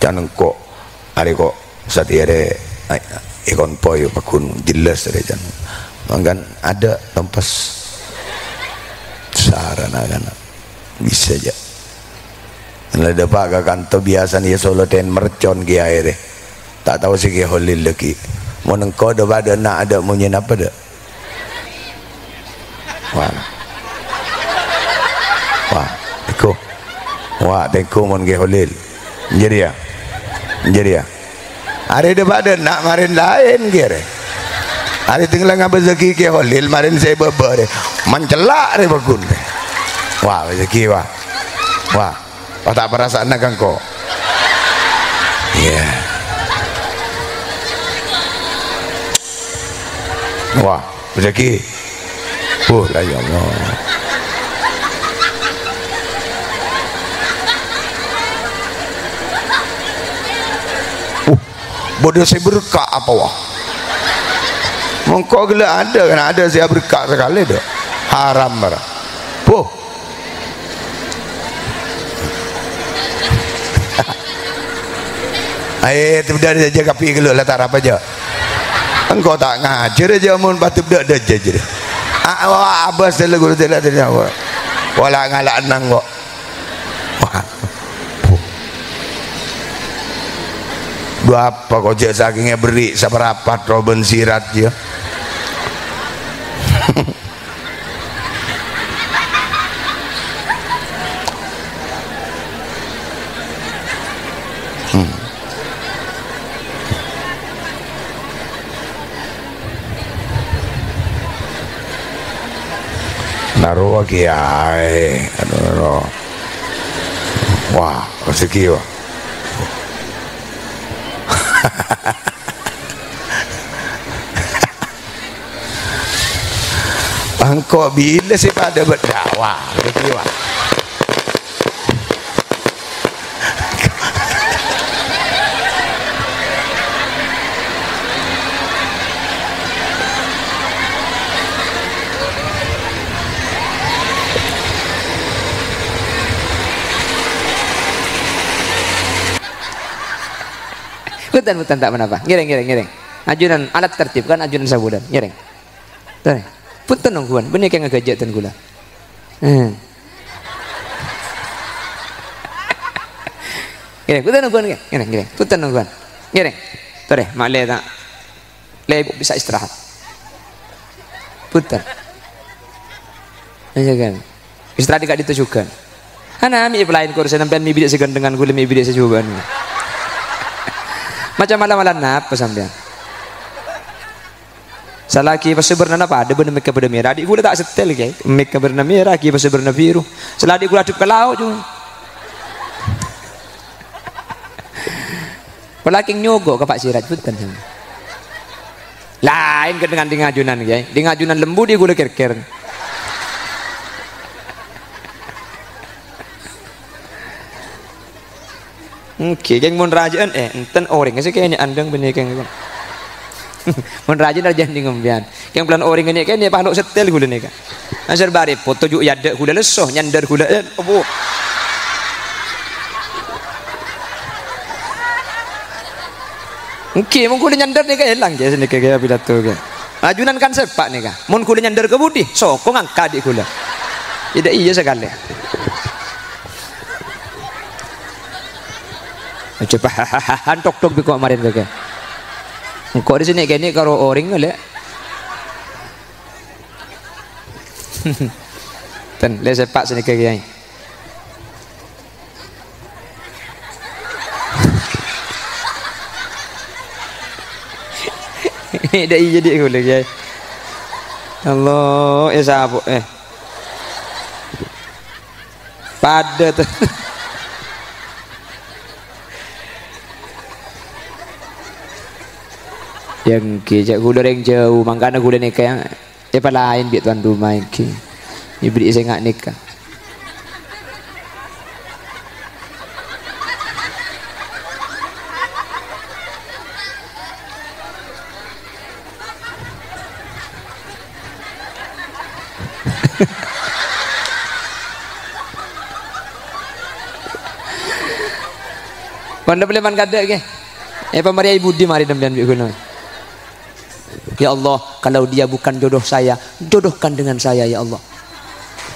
jangan kok ada kok satiare ikon poyo pakun jelas dari jangan mangkan ada tempas sarana kan bisa aja ada pak kanto biasa nih solo ten mercon ki aire tak tahu sih ki holil lagi mau nengko ada pada nak ada mau nyen apa dah wah teko wah teko mon ki holil jadi ya ada pada nak marin lain kira hari tinggal ngapa rezeki ke holil marin saya beber mencelak re bakun wah rezeki wah tak perasaan nak kau ya wah rezeki lah ya Allah bodoh saya berkah apa wah mengkau gila ada kan ada saya berkah sekali dah haram marah itu dah aja kapi gila latar apa aja engkau tak ngajar aja mun patut dah aja abas dah guru dah wala ngalak nang kok dua apa kau cek sakingnya beri seperapat roben sirat ya naruh lagi aduh wah rezeki wah engkau bila sih pada berdakwah rezeki wah Bukan tak menapa. Ngiring. Ajunan alat tertib kan ajunan sabudan. Ngiring. Tare. Punten nungguan, bener kayak ngagajatan gula. Ngiring, punten nungguan ngiring. Punten nungguan. Ngiring. Tare, makle tak. Le bisa istirahat. Punten. Aja kan. Istirahat dekat ditujukan. Ana mi lain kursi sampean mi bidik segan dengan gula mi bidik sejuban. Macam malam-malam apa sampean salaki pas berna apa ada benar mereka berna merah adik gula tak setel kayak mereka berna merah ki pas berna biru seladi gula aduk ke laut cuma pelaking nyogok ke Pak Siraj punten lain ke dengan dingajunan kayak dingajunan lembu di gula ker-ker Oke, yang mun rajaan enten orang sih kayaknya andang bener kayaknya. Mun rajaan aja nih ngombian. Yang pelan orang ini kayaknya pahluk setel gula nih kan. Asal bari foto juk yada gula lesoh nyandar gula opo. Oke, mun gula nyandar nih kayak hilang ya sini kayak pidato kan. Ajunan kan sepak nih kan. Mun gula nyandar ke budi, sokong angkat di gula. Tidak iya sekali. Coba hantok biko kemarin kakek. Kok di sini kayak ini karo orang le. Ten le sepak sini kakek. Dah iya jadi gula kakek. Allah sabu pada tuh. Yang kijak gula yang jauh makanya gula nikah yang apa lain biar tuan rumah ki ibri saya nggak nikah Panda boleh man kada ke? Pemariai budi mari dambian bikuna. Ya Allah, kalau dia bukan jodoh saya, jodohkan dengan saya ya Allah.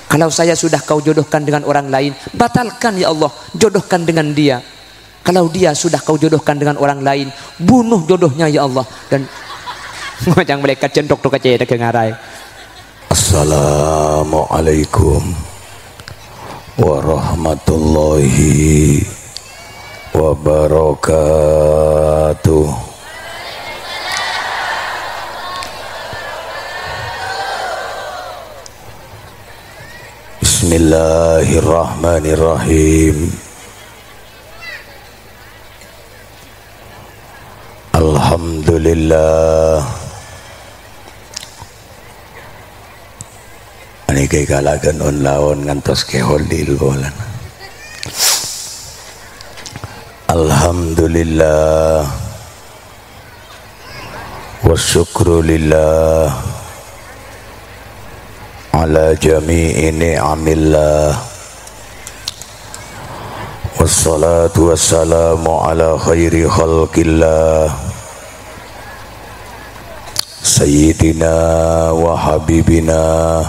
Kalau saya sudah kau jodohkan dengan orang lain, batalkan ya Allah, jodohkan dengan dia. Kalau dia sudah kau jodohkan dengan orang lain, bunuh jodohnya ya Allah. Dan macam mereka centok tu kaca dak ngarai. Assalamualaikum warahmatullahi wabarakatuh. Bismillahirrahmanirrahim. Alhamdulillah. Ani kay kalagan on laon ngantos ke holil bolan. Alhamdulillah. Wasyukru lillah ala jami'i ni'amillah. Wassalatu wassalamu ala khairi khalqillah sayyidina wa habibina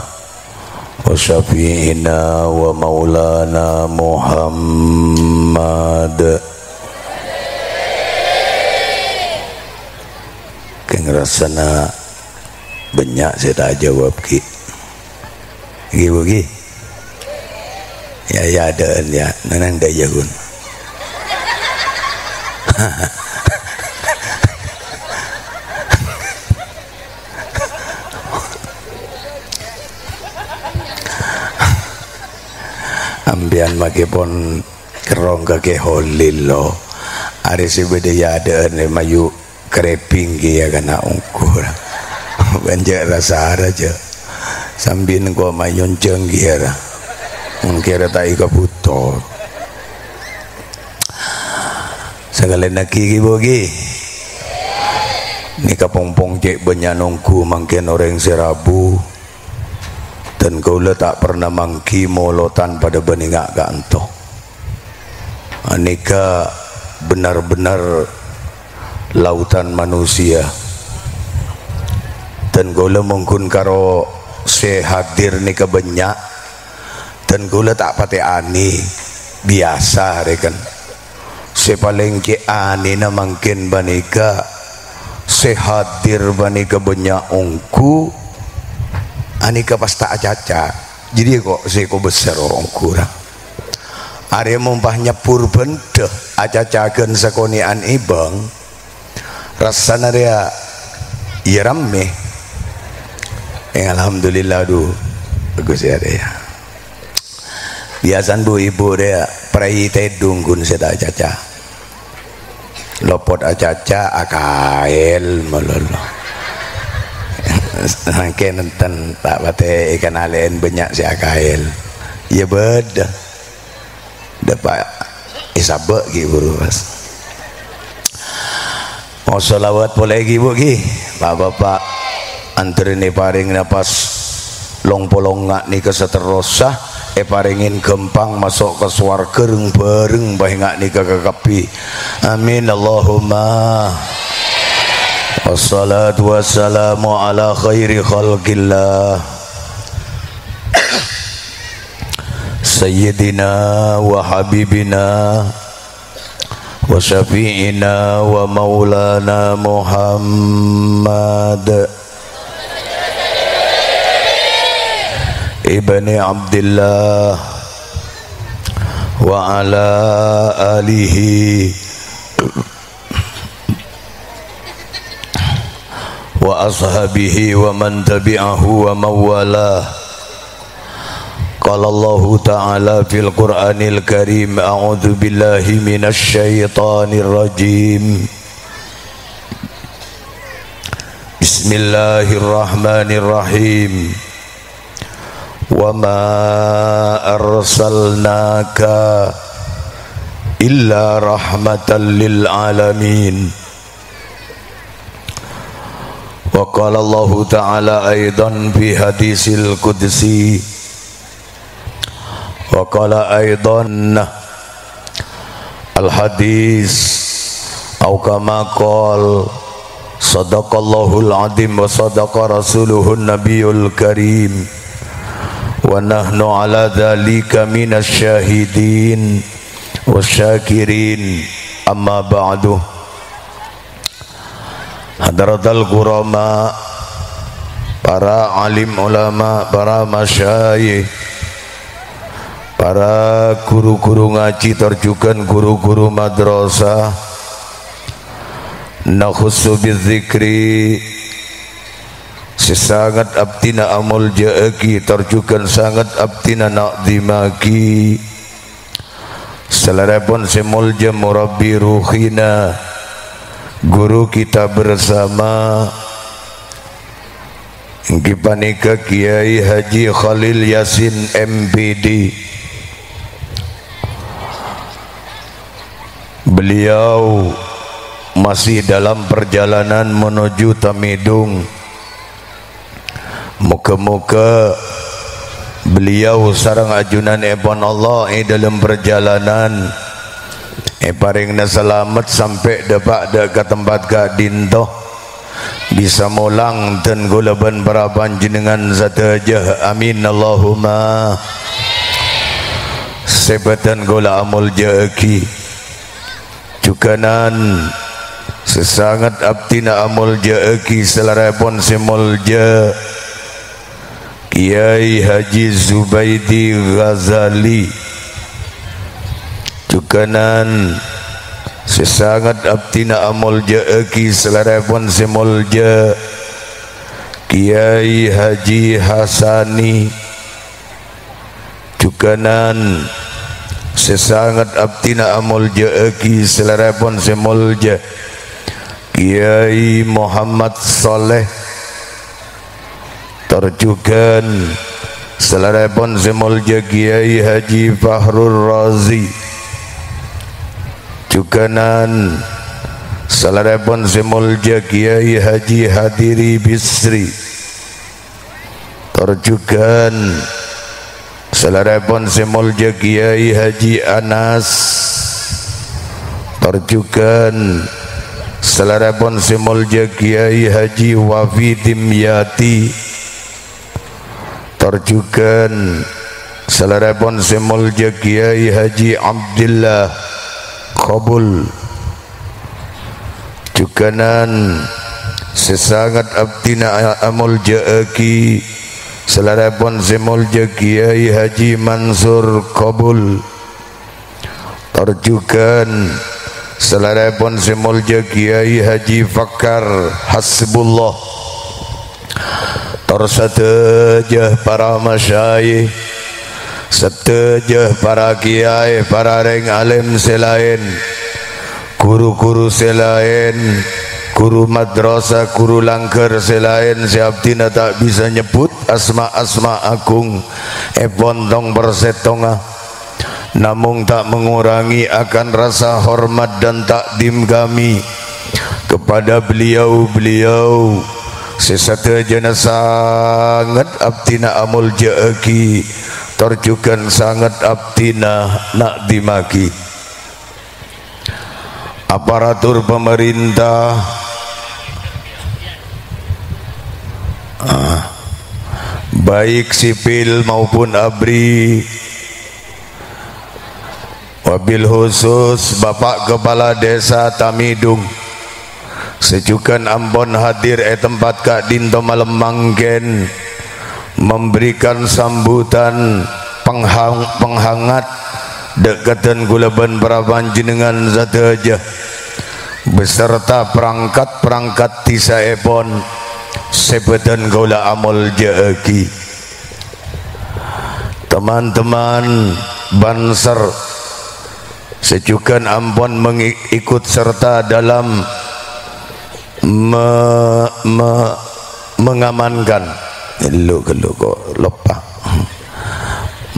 wa syafi'ina wa maulana Muhammad. Keng rasana banyak saya tak jawab ki. Gi ya ada ya nanang dah jagun. Ambian makipun kerong ke holil lo. Ari sebede ya ada ne mayu kreping ya kana ungkur. Banjak rasa aja. Sambil kau mayon cenggir mungkin tak ika putar segala nak gigi bogi ni kapompong cek banyak nongku mungkin orang serabu dan kau letak pernah mangki molotan pada beningak ganto anika benar-benar lautan manusia dan kau le mungkin karo sehadir ni kebanyak dan gula tak pati ani biasa rekan sepaling ke ani na mungkin banika sehadir banika banyak ongku anika pasta acaca jadi kok seko besar orang kurang are mumpahnya purban deh acacakeun sakonian ibang rasana dia irame. Alhamdulillah du bagus ya dia. Biasan bu ibu dia perai tedung kun seda caca. Lopot acaca akael melolo. Nangke nenten tak bate ikan alen banyak si akael. Ya beda. Dapat isabek gitu bos. Mau salawat boleh gitu gi, bapak-bapak. Antri ni paring napas long polong ngak ni keseterosa paringin gempang masuk ke swarga bareng bae ngak ni kakapi amin Allahumma wassalatu wassalamu ala khairi khalqillah sayyidina wa habibina wa syafi'ina wa maulana Muhammad ibni Abdillah wa ala alihi wa ashabihi wa man tabi'ahu wa mawalah. Qala Allah ta'ala fil Qur'anil Karim a'udzu billahi minasy syaithanir rajim. Bismillahirrahmanirrahim. Wa ma arsalnaka illa rahmatan lil alamin. Wa qala Allah ta'ala aidan fi hadisil qudsi wa qala aidan al hadis au kama qol sadaqallahul azim wa sadaqa rasuluhun nabiyul karim wa nahnu ala dzalika minasy syahidin wasyakirin. Amma ba'du. Hadratal qurama, para alim ulama, para masyayikh, para guru-guru ngaji terjukan guru-guru madrasah, nakhussu bidzikri, sesangat abtina amul jaaki terjukan sangat abtina naqdimaki, selarapun semulja murabbi ruhina, guru kita bersama Kipanika Kiai Haji Khalil Yasin MPD. Beliau masih dalam perjalanan menuju Tamidung. Muka-muka beliau sarang ajunan epon Allah dalam perjalanan paringna selamat sampai dapat ke tempat ka dintoh, bisa mulang dan gulaban baraban jenengan zataja. Amin Allahumma. Sebatan gula amul jaki cukanan sesangat abtina amul jaki selarapun semulja Kiai Haji Zubaidi Ghazali, cukanan sesangat abtina amul jaaki selarapun semulja Kiai Haji Hasani, cukanan sesangat abtina amul jaaki selarapun semulja Kiai Muhammad Saleh, terjukan selarapun semulja Kiai Haji Fahrul Razi, cukanan selarapun semulja Kiai Haji Hadiri Bisri, terjukan selarapun semulja Kiai Haji Anas, terjukan selarapun semulja Kiai Haji Wafi Dimyati, terjukan selarapun semulja Kiai Haji Abdullah Qabul, cukanan sesangat abdina amul jaaki selarapun semulja Kiai Haji Mansur Qabul, terjukan selarapun semulja Kiai Haji Fakar Hasbullah, tersadajah para masyayikh, setajah para kiai, para reng alim selain, guru-guru selain, guru madrasah, guru langgar selain, siaptina tak bisa nyebut asma-asma agung pontong persetongah, namun tak mengurangi akan rasa hormat dan takdim kami kepada beliau-beliau sesatajana sangat abtina amul jaaki, terjukan sangat abtina nak dimaki. Aparatur pemerintah, baik sipil maupun ABRI, wabil khusus Bapak Kepala Desa Tamidung, sejukan Ambon hadir tempat Kak Dinto malam manggen memberikan sambutan penghangat dekatan gulaban peraban jenengan zataja beserta perangkat-perangkat tisa epon sebetan gula amul jaaki. Teman-teman Banser sejukan Ambon mengikut serta dalam mengamankan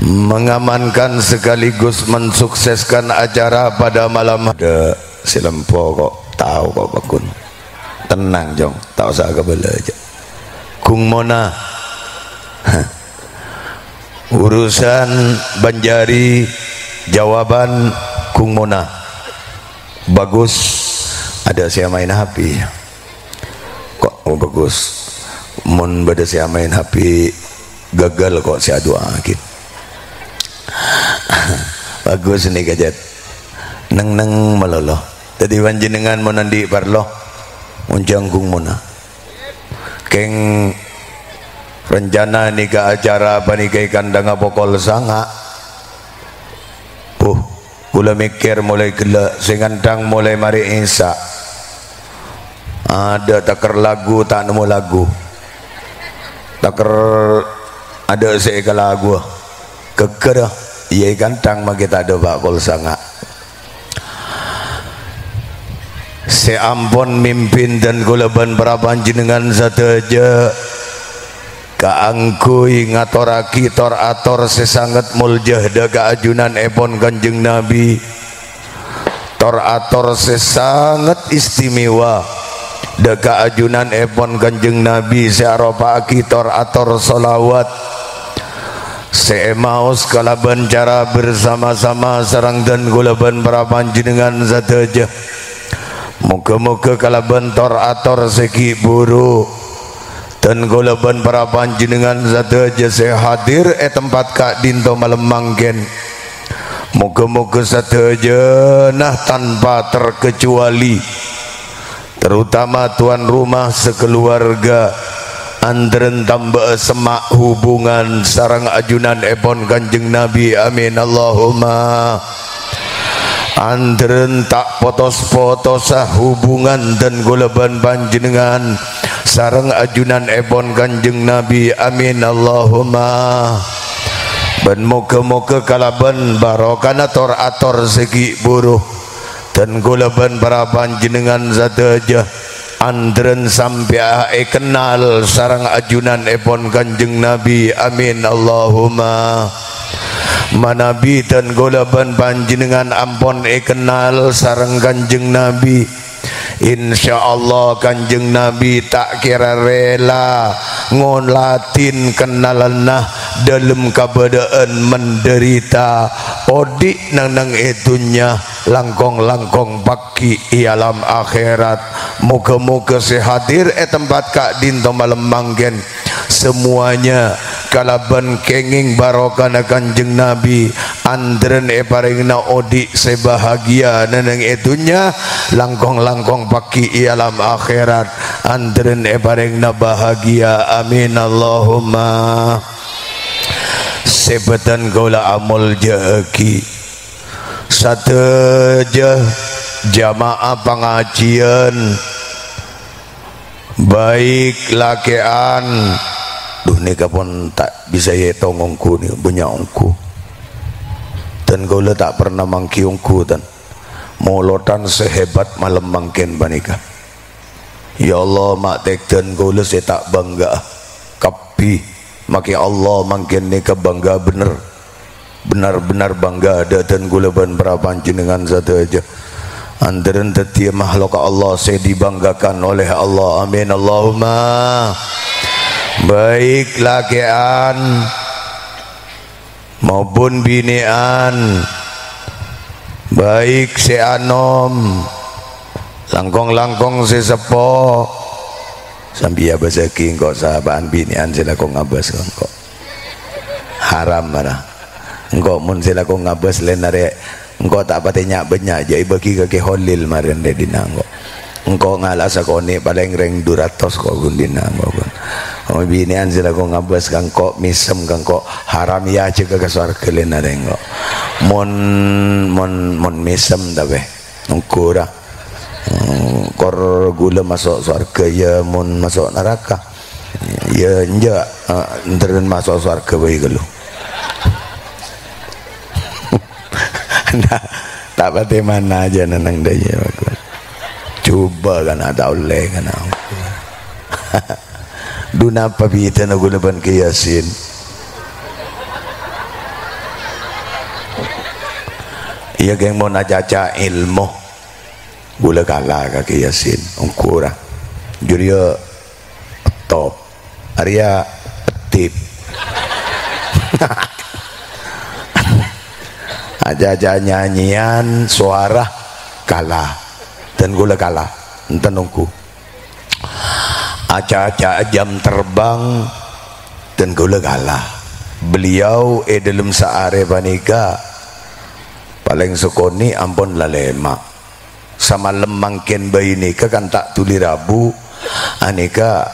mengamankan sekaligus mensukseskan acara pada malam. Ada silempo kok tahu kok bakun, tenang jong, tak usah kebela aja. Kung Mona urusan Banjari jawaban Kung Mona bagus ada saya main HP kok bagus mun bade saya main HP gagal kok saya doa gitu bagus nih kajet neng meloloh tadi panjenengan mau nandi parloh munjanggung muna keng rencana nika acara panikai kandang pokol sanga kula mikir mulai gila singandang mulai mari isa ada taker lagu tak nemu lagu taker ada seeka lagu keker iya kandang mah kita ada bakul sanga seampun mimpin dan kula ban prapanjenengan sateja kaangkuy ngatoraki tor ator sesanget muljah daga ajunan epon Kanjeng Nabi tor ator sesanget istimewa daga ajunan epon Kanjeng Nabi searopaki tor ator solawat seemaos kalaban cara bersama-sama sarang dan kulaban prapanjenengan sateja muga-muga kalaban tor ator segi buru dan golaban para panjenengan sateja saya hadir tempat kak dinto malam manggen moga-moga sateja nah tanpa terkecuali terutama tuan rumah sekeluarga andren tambah semak hubungan sarang ajunan epon Kanjeng Nabi amin Allahumma andren tak potos-potos hubungan dan golaban panjenengan sarang ajunan epon Kanjeng Nabi amin Allahumma ben moga-moga kalaban barokana tor ator segi buruh dan golaban para panjenengan sateja andren sampai kenal sarang ajunan epon Kanjeng Nabi amin Allahumma manabi dan golaban panjenengan ampon kenal sarang Kanjeng Nabi insyaallah Kanjeng Nabi tak kira rela ngolatin kenalanah dalam keadaan menderita odik nang itunya langkong-langkong pagi alam akhirat moga-moga sehadir tempat kak dinto malam manggen semuanya kalaban kenging barokana Kanjeng Nabi andren paringna odik sebahagia neneng itunya langkong-langkong pagi alam akhirat andren paringna bahagia amin Allahumma sebetan gaula amul jeki sateja jamaah pengajian baik lakean duh nika pun tak bisa ya tongongku nih punya ongku dan gaula tak pernah mangki ongku dan molotan sehebat malam mangken banika ya Allah mak tek dan gaula saya tak bangga kapi maki Allah mangken nika bangga benar-benar bangga ada dan gulaban prapanjenengan satu aja antaren tetia makhluk Allah saya dibanggakan oleh Allah amin Allahumma baik lakian maupun binian baik seanom langkong-langkong sesepo sambil bahasa king kok sahabaan binian sila kong ngabas kok haram mana engkau mun sila kong ngabas lenare engkau tak patenya banyak jadi bagi kaki holil marin de dinanggo engkau ngalas ako ni paling reng duratos kok gundina engkau binian sila kong ngabas kang kok misem kang kok haram ya cek ke surga lenare engkau mon misem tabe engkau dah kor gula masuk surga ya mun masuk neraka ya enggak nterin masuk surga baik lu nah tak pati mana aja nenang daya coba kan ada oleh kan duna pabita na gulaban ke Yasin iya keng mau nacaca ilmu gula kalah kaki Yasin ongkura juria top Arya tip aja nyanyian suara kalah dan gula kalah enten nungku aca-aca jam terbang dan gula kalah beliau dalam saare panika paling sukoni ampun lalema sama lemangken bayi nika kan tak tuli rabu anika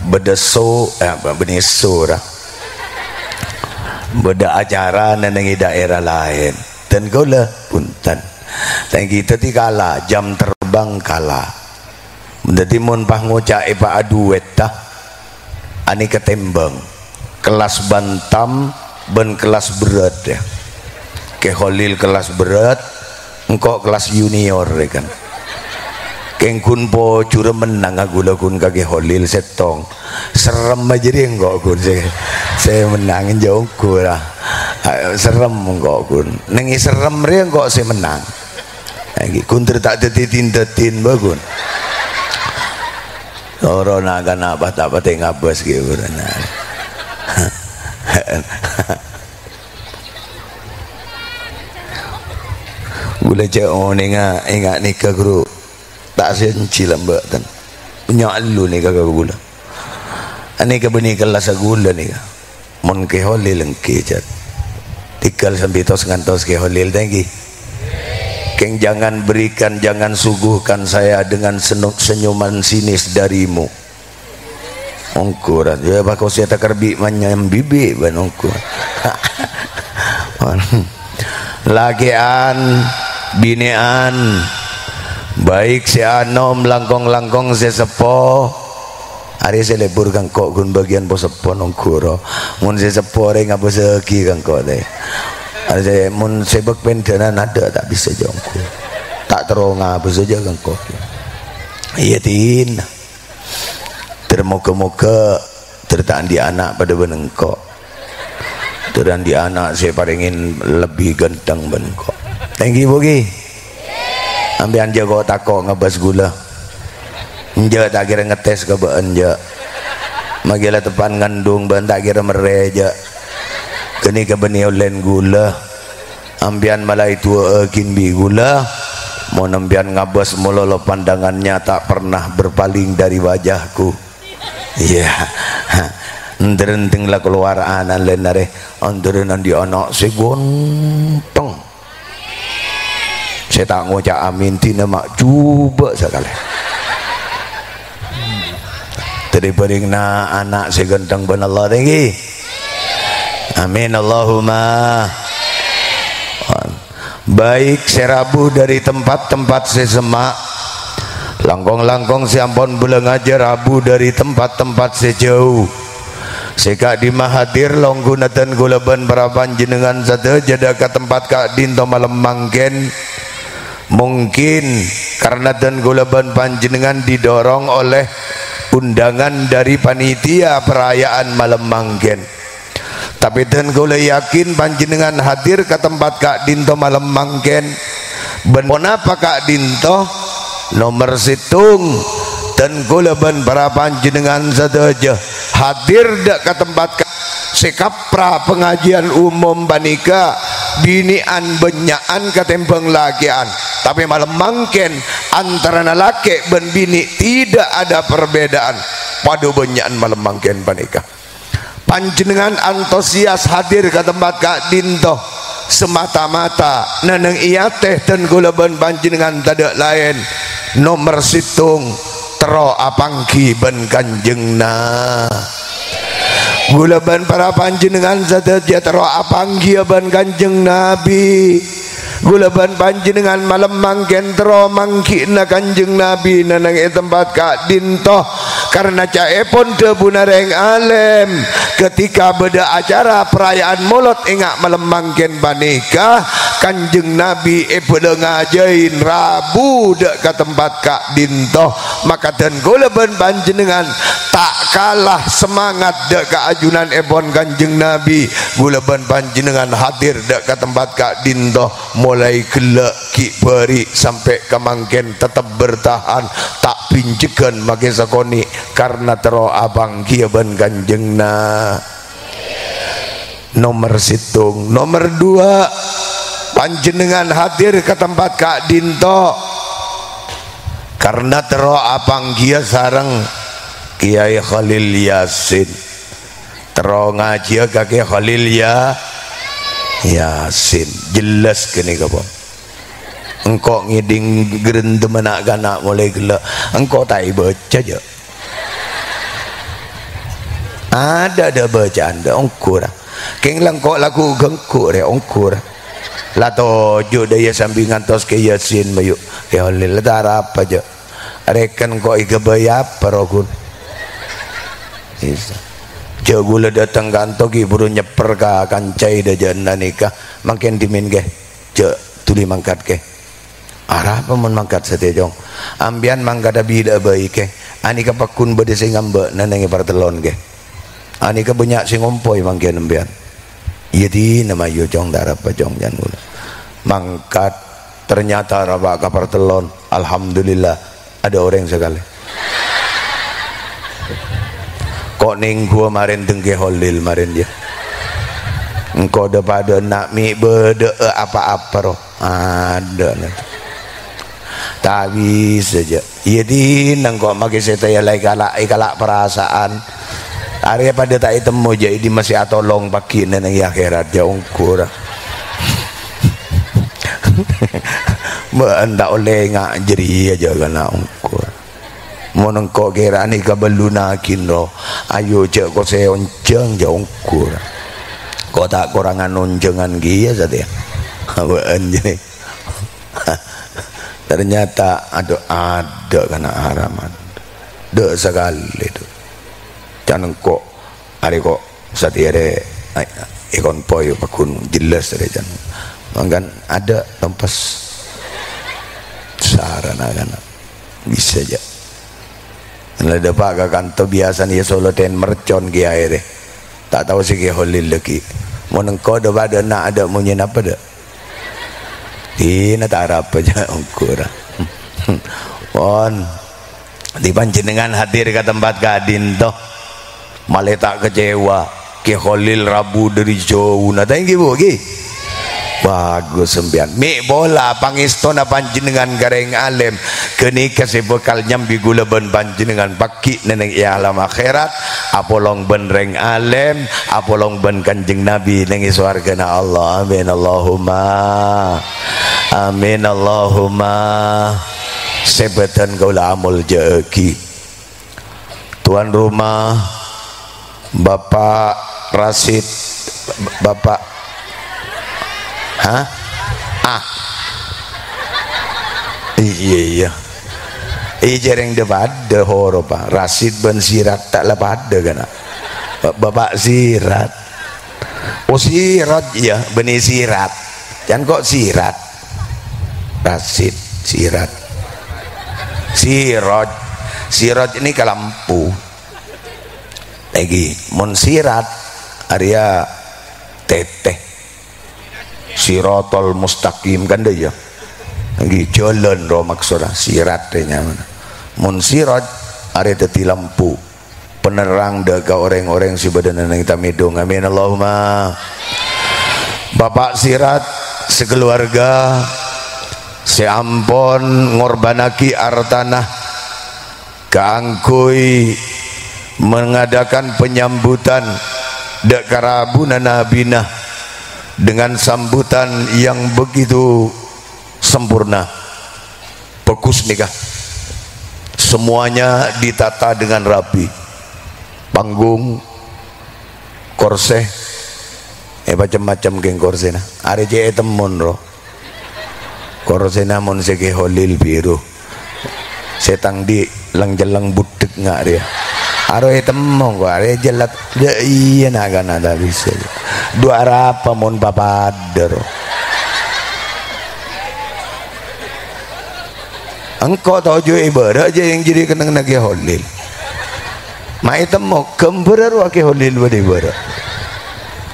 bedeso beneso dah beda acara nenengi daerah lain dan gula punten dan kita ti kalah jam terbang kalah menjadi mun pah ngocak pak aduet dah anika tembang kelas bantam ben kelas berat ya ke Khalil kelas berat engkau kelas junior kan kengkun po cura menang agula kun kage Khalil setong serem aja dia engkau kun saya menangin jauh kurang serem engkau kun nengi serem dia engkau saya menang lagi kun tak tetin bagun orang akan apa tak apa ngabas gitu gula jauh nenga enggak nikah guru tak senci lambak tan punya lu nikah gula ane ka bani kelas gula nikah mon ke Khalil lengki cat tikal sampai tos ngantos ke Khalil tangki keng jangan berikan jangan suguhkan saya dengan senyuman sinis darimu ongkuran ya bakau saya tak kerbi manyam bibi ban ongkur lagian binean baik si anom langkong-langkong si sepo hari saya lebur kang kok gun bagian po sepo nongkuro mun si sepo re ngapa seki kang kok deh hari saya mun sebek pendenan ada tak bisa jongku tak terong apa saja kang kok iya tin termoga-moga tertaan di anak pada benengkok terang di anak saya paringin lebih ganteng benengkok thank you bogi ambil anja kau takok ngebas gula anja tak kira ngetes ke anja magilah tepan ngandung ban tak kira mereja kini ke benih olen gula ambian malah itu kinbi gula mau nambian ngabas mololo pandangannya tak pernah berpaling dari wajahku iya nderenteng lah keluar anan lenare anderenan di anak segontong saya tak ngocak amin tina mak cuba sekali daripada na anak seganteng ben Allah tinggi amin Allahumma baik serabu dari tempat-tempat sesemak langkong-langkong siampon beleng aja rabu dari tempat-tempat sejauh seka di mahadir longgunatan gulaban barapan jenengan satu jada ke tempat kak dinto malam mangken mungkin karena dan gulaban panjenengan didorong oleh undangan dari panitia perayaan malam mangken tapi dan gula yakin panjenengan hadir ke tempat kak dinto malam mangken benapa kak dinto nomor situng dan gulaban para panjenengan saja hadir dak ke tempat sekapra pengajian umum banika binian benyaan ketembang lagian tapi malam mangken antara laki dan bini tidak ada perbedaan pada benyaan malam mangken banika panjenengan antusias hadir ke tempat kak dinto semata-mata neneng iya teh dan gulaban panjenengan tidak lain nomor situng tero apangki ben kanjengna gulaban para panjenengan saja tero apangki ben kanjeng Nabi gulaban panjenengan malam mangken tero mangkina kanjeng Nabi nanang tempat kak dinto karena caepon debunareng alem ketika beda acara perayaan molot engak malam mangken banika kanjeng Nabi pada ngajain rabu dek ke tempat kak dinto maka dan gulaban panjenengan tak kalah semangat dek ke ajunan ebon kanjeng Nabi gulaban panjenengan hadir dek ke tempat kak dinto mulai gelak ki beri sampai ke mangken tetap bertahan tak pinjekan makin sakoni karena tero abang kiaban kanjengna nomor situng nomor 2 panjenengan hadir ke tempat kak dinto karena tero apang kia sarang Kiai Khalil Yasin tero ngaji kakek Khalil Yasin jelas kene kapon engkau ngiding gerendem anak-anak mulai gelak engkau tak baca aja ada bacaan dah ongkur keng langkau lagu gengkur ya ongkur lah tojo daya sambingan tos ke Yasin mayu ya Khalil dah apa aja rekan kau iga bayap parokun jagula datang kantogi buru nyeper ka kancai dah jana nikah makin dimin ke tuli mangkat ke arah apa mun mangkat setejong ambian mangkada bida baik ke ani ka pakun bade sing ngambek nanenge partelon ke ani ka banyak sing ngompoi mangkian ambian iya di nama yo jong darap jong jan mangkat ternyata rabak ka partelon alhamdulillah ada orang sekali kok ning gua marin dengke Khalil marin dia engkau pada nak mi bede apa-apa roh ada nanti tapi saja iya di nengkau maki saya lagi kalak perasaan area pada tak temu jadi masih atolong pakai neneng akhirat jauh kurang tak oleh ngak jeri aja kena ukur mau nengkau kira ni kabelunakin roh ayo cek kau seonceng jauh kurang kau tak kurangan oncengan gia saja apaan jadi ternyata ada kena haraman dek sekali itu jangan kok hari kok satire ikon poyo pakun jelas dari jangan mangkan ada tempas sarana kan bisa aja ada pak kantor biasa nih solo ten mercon ki air tak tahu sih ki Khalil lagi mau nengko ada nak ada mau nyen apa dah ini tak harap aja ukur pon di panjenengan hadir ke tempat kadin toh malah tak kecewa ke Khalil Rabu dari jauh nah thank you bogi bagus sembian mi bola pangistona panjenengan gareng alim kini kasih bekal nyambi gula ben panjenengan paki neneng ya alam akhirat apolong ben reng alim apolong ben kanjeng nabi nengi swargana Allah amin Allahumma amin Allahumma sebetan gaula amul jeki tuan rumah Bapak Rasid Bapak iya jarang debat de horo pak Rasid ben Sirat tak lepas de kan Bapak Sirat oh Sirat ya benih Sirat jangan kok Sirat Rasid Sirat Sirat ini ke lampu lagi Monsirat Arya teteh Sirotol mustaqim kan dia ya lagi jalan roh maksudnya siratnya mana Monsirat Arya teti lampu penerang daga orang-orang si badan yang kita midung amin Allahumma Bapak Sirat sekeluarga seampun ngorbanaki artanah keangkui mengadakan penyambutan dak karabuna nabina dengan sambutan yang begitu sempurna bagus nikah semuanya ditata dengan rapi panggung korse macam-macam geng korsena are je temun roh korsena mon sege Khalil biru setang di lang-jelang budek ngak dia aro temong kok are jelat iya naga nada bisa dua apa mon babader engkau tahu juga ibadah aja yang jadi kenang nagi Khalil mai temok kemberar wake Khalil wadi ibadah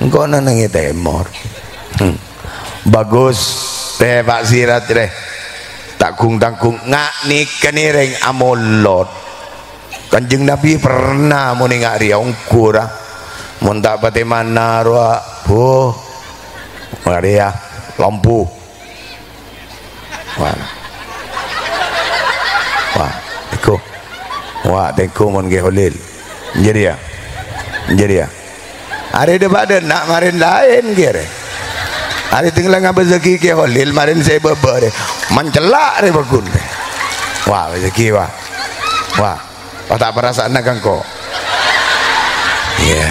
engkau nanangi temor bagus teh Pak Sirat deh takung ngak nik kenireng amolot kanjeng Nabi pernah mau nengak riang kurang mau tak pati mana roa Maria lampu wah tengku wah tengku mon ge holil jadi ya hari debat ada nak marin lain kira hari tinggal ngabezeki ke holil marin saya beber mencelak deh bakun wah rezeki wah tak perasaan nak kau ya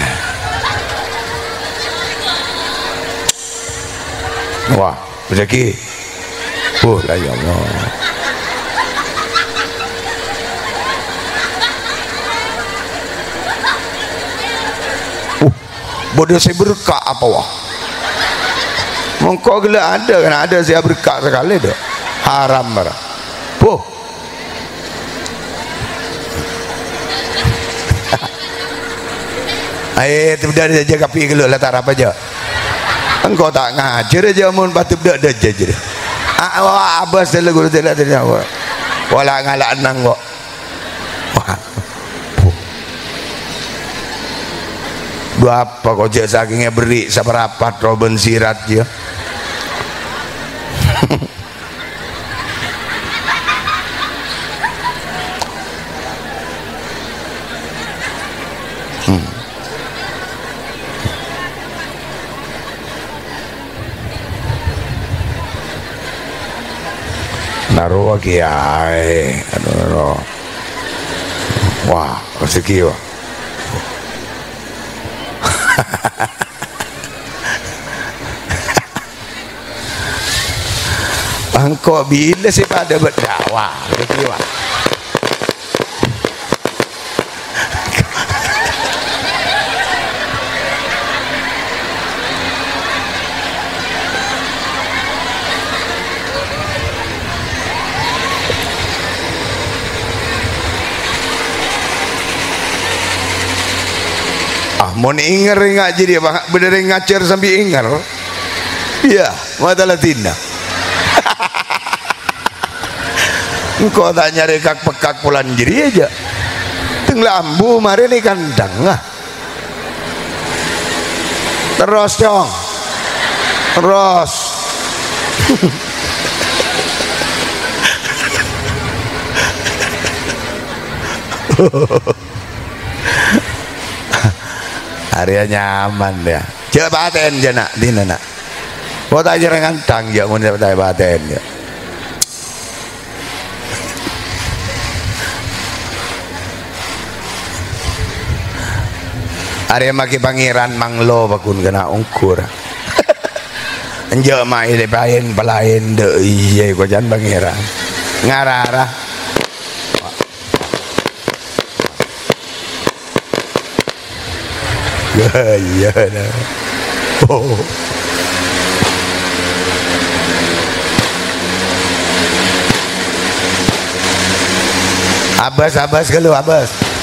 wah rezeki lah ya Allah bodoh saya berkah apa wah mongko gila ada kan ada saya berkah sekali dah haram marah itu udah aja kapi gelo lah tak apa aja engkau tak ngajar aja mun patut dak dak aja abas dah guru tidak wala ngalak nang kok dua apa kau cek sakingnya beri saperapat roben sirat dia naruh lagi aduh wah rezeki wah bangkok bila sih pada berdakwah rezeki wah mau ingar enggak jadi bener ngacer sambil ingar iya mata latina engkau tak nyari kak pekak pulan jadi aja tenglambu mari ni kandang terus dong terus area nyaman ya cek paten aja nak dina nak kau tak jalan tang ya mau dapat paten ya area maki pangeran manglo bakun kena ungkur enjak mai de paen pelain de iye kau jangan pangeran ngarara iya dah abas kalau abas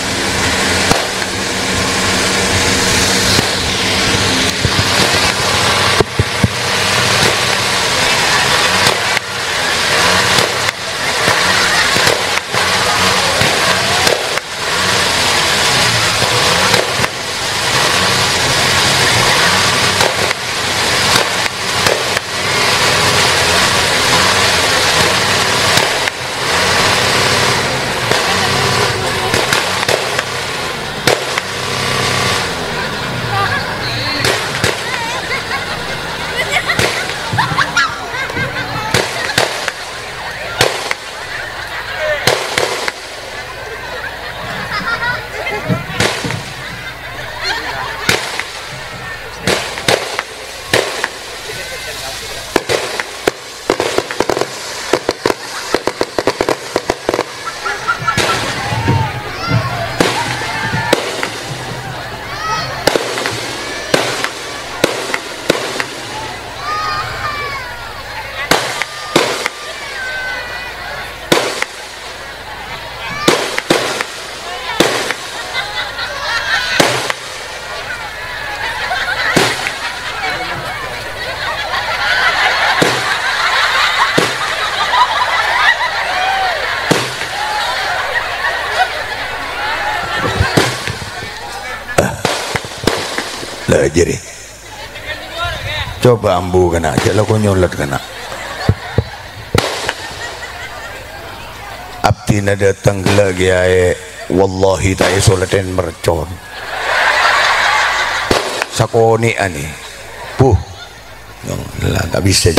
lah jadi coba ambu kena aja lo kau nyolat kena abdi na datang lagi ay wallahi tayo sulatin mercon sakoni ani puh lah tak bisa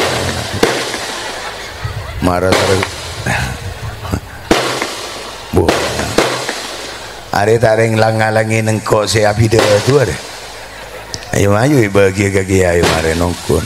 marah terus bu are taring langalangi nengko si abdi tu ada ayo bagi kaki ayo mare nongkon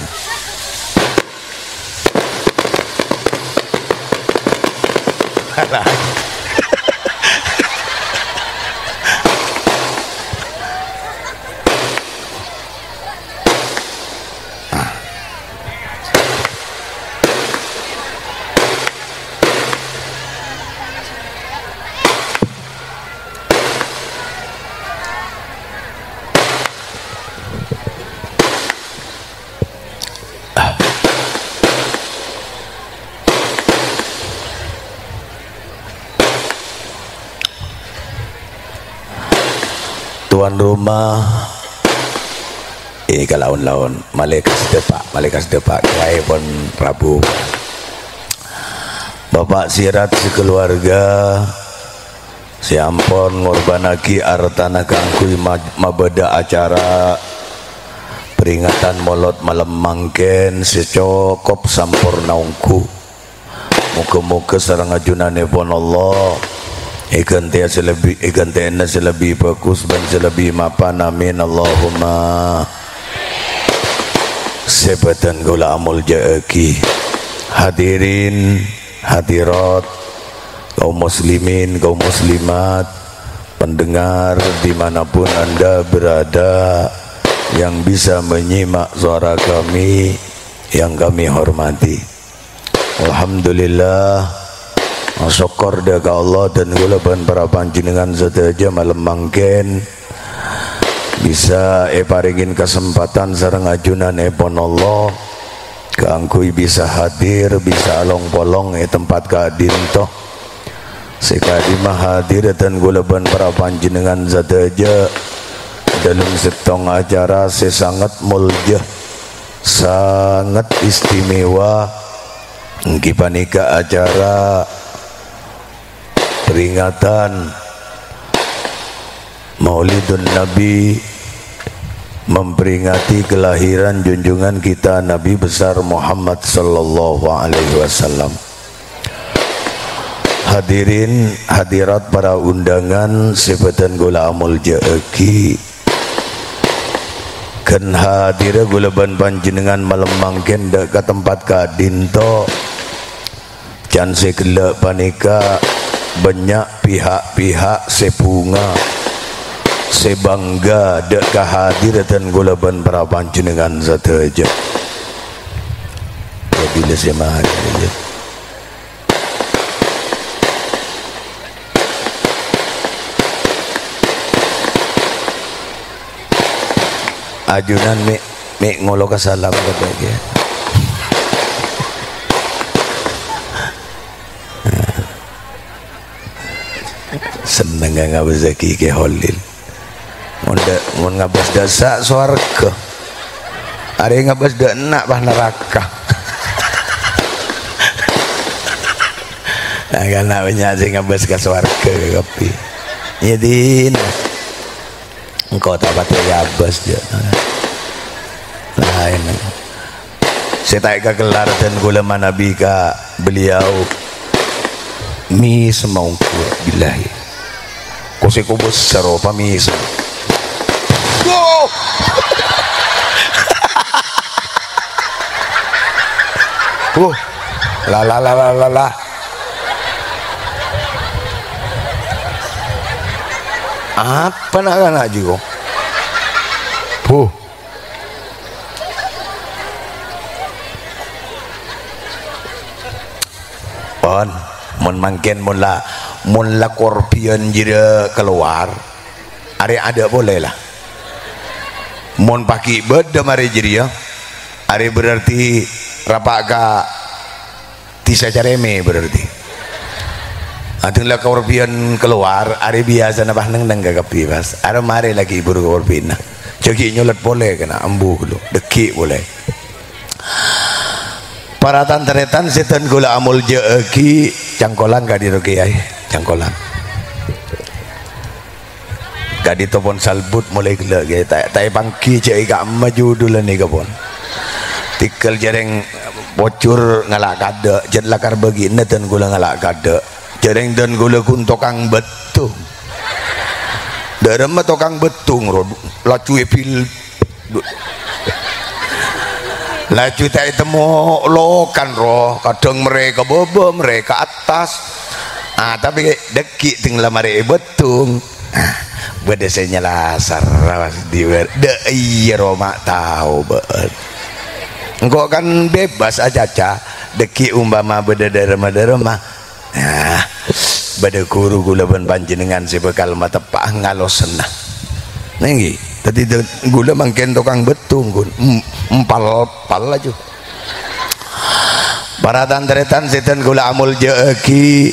tuan rumah ini kalaun-laun malaikat sedepak kiai pun Prabu bapak sirat sekeluarga siampon ngorbanaki artana kangkui mabeda acara peringatan molot malam mangken secokop sampurna ungku muka-muka sarang ajunane pun Allah ikan tena selebih bagus dan selebih mapan amin Allahumma sebatan gula amul jaaki hadirin hadirat kaum muslimin kaum muslimat pendengar dimanapun anda berada yang bisa menyimak suara kami yang kami hormati alhamdulillah syukur dah ke Allah dan gulaban para panjenengan saja malam mangken bisa paringin kesempatan sareng ajunan pon Allah keangkui bisa hadir bisa along polong tempat kadin toh sekadimah hadir dan gulaban para panjenengan saja dalam setong acara sesangat mulia sangat istimewa ngipanika acara peringatan Maulidun Nabi memperingati kelahiran junjungan kita Nabi besar Muhammad sallallahu alaihi wasallam. Hadirin hadirat para undangan sebatan gula amul jaeki kan hadir gula ban panjenengan malam mangken dak ke tempat kadinto can segelak panika banyak pihak-pihak sepunga sebangga dek kehadiran gulaban para panjenengan saja bila saya hadir ajunan me ngolo kasalam kata dia seneng ngabas zaki ke holil mun ngabas dasa swarga ada yang ngabas dak enak bah neraka nah kana banyak sing ngabas ke swarga kopi nyedin engkau tak patut ngabas je lain saya tak gelar dan gulama nabi ka beliau mi semauku billahi kose ko besar pamisa la apa nak kan aja kok pon mun mangken mun la korpion jira keluar ada boleh lah mun paki beda mari jiri ya are berarti rapak ka tisa careme berarti adalah korpion keluar are biasa na bah nang gagapi bas are mari lagi buru korpina jogi nyulat boleh kena ambu dulu deki boleh para tantretan setan gula amul jeeki cangkolan gak dirogi ay cangkolan gak ditopon salbut mulai gila gaya tak pangki cek gak maju dulu nih kapon tikal jareng bocor ngalak kada jad lakar bagi dan gula ngalak kada jareng dan gula kun tokang betung darah mah tokang betung lacu epil laju tak temu lokan roh kadang mereka bobo mereka atas tapi dekik tinggal mari betung bedesenya lasar diwer de iya roma tahu bet engkau kan bebas aja deki umpama beda derma beda guru gula ban panjenengan si bekal mata pak ngalos senang nengi tadi gula mangken tukang betung gun empal aja para tantretan setan gula amul jeeki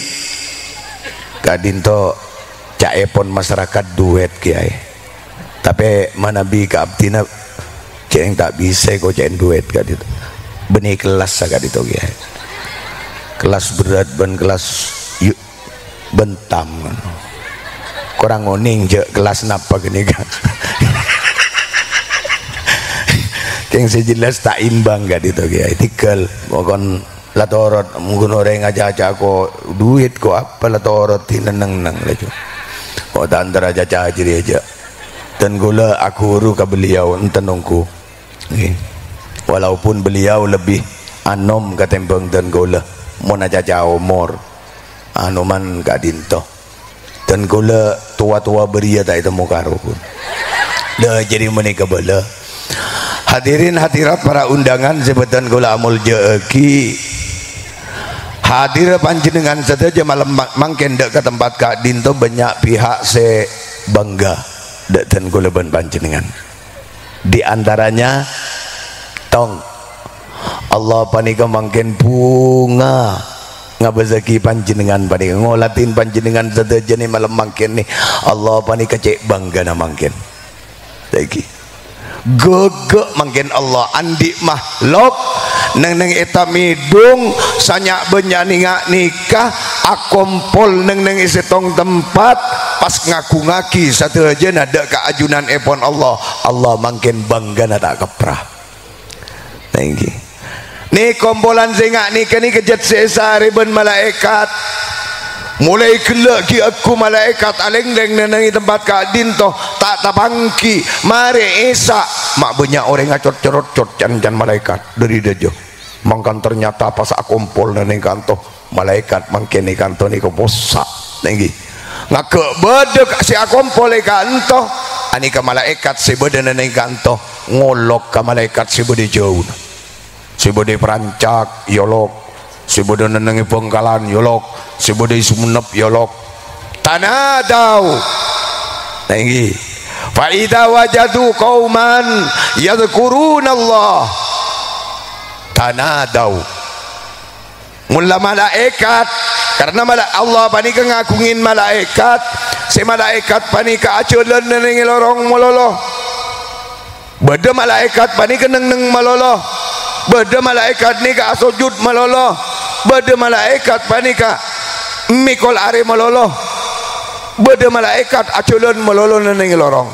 kadinto caepon masyarakat duet kiai tapi mana bi ka abtina ceng tak bisa kok ceng duet kadit benih kelas agak itu kiai kelas berat ban kelas yuk bentam kurang ngoning je kelas napa gini kan yang sejelas tak imbang gak itu kiai tikal pokon latorot mungkin orang aja kok duit kok apa latorot tineneng laju kok antara aja cajiri aja dan gula aku uru ke beliau entenungku walaupun beliau lebih anom ketembang dan gula mau aja umur anoman gak dinto dan gula tua-tua beria tak itu muka rukun dah jadi menikah bela hadirin hadirat para undangan sebutan gula amul jeeki hadir panjenengan saja malam mangken dek ke tempat Kak Dinto banyak pihak se bangga dek dan gula ban panjenengan di antaranya tong Allah panika mangken bunga ngabezeki panjenengan panika ngolatin panjenengan saja nih malam mangken nih Allah panika cek bangga na mangken lagi gegek mangken Allah andi mahluk neng eta midung sanyak benyani ngak nikah akompol neng isetong tempat pas ngaku ngaki satu aja nada keajunan epon Allah Allah mangken bangga nada keprah thank you nih kompolan singak nikah nih kejat sesa riben malaikat mulai kelaki aku malaikat aleng-leng nenangi tempat Kak Dinto tak tapangki mari Esa mak banyak orang ngacot-corot can malaikat dari dejo mangkan ternyata pas aku kumpul neneng kanto malaikat mangkene kanto ni bosak tinggi ngake bedek si aku kumpul kanto ani ke malaikat si bede neneng kanto ngolok ke malaikat si bede jauh si bede perancak yolok si bede nenengi Bengkalan yolok si bede Sumenep yolok tanadau tinggi fa idza wajadu qauman yadhkuruna Allah tanadau mula malaikat karena Allah panika ngagungin malaikat si malaikat panika aculan neneng lorong mololo beda malaikat panika neng malolo beda malaikat nika sujud malolo beda malaikat panika mikol are malolo beda malaikat aculan malolo neneng lorong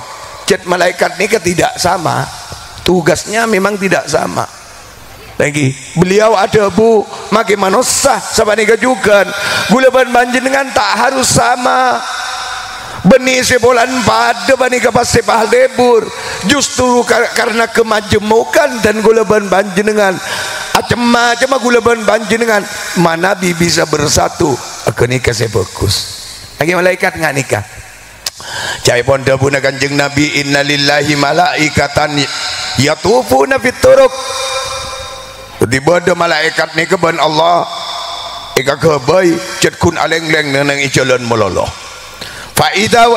cet malaikat nika tidak sama tugasnya memang tidak sama lagi beliau ada bu makin manusia sama nika juga gula ban panjenengan tak harus sama benih sebulan pada banika pas sepah lebur justru karena kemajemukan dan gula ban panjenengan macam gula ban panjenengan mana bisa bersatu aku nikah saya bagus lagi malaikat nggak nikah cai ponda pun kanjeng Nabi innalillahi malaikatan yatufuna fit turuq tiba ada malaikat ni keban Allah ika kebai cetkun aleng-leng neneng jalan meloloh fa idza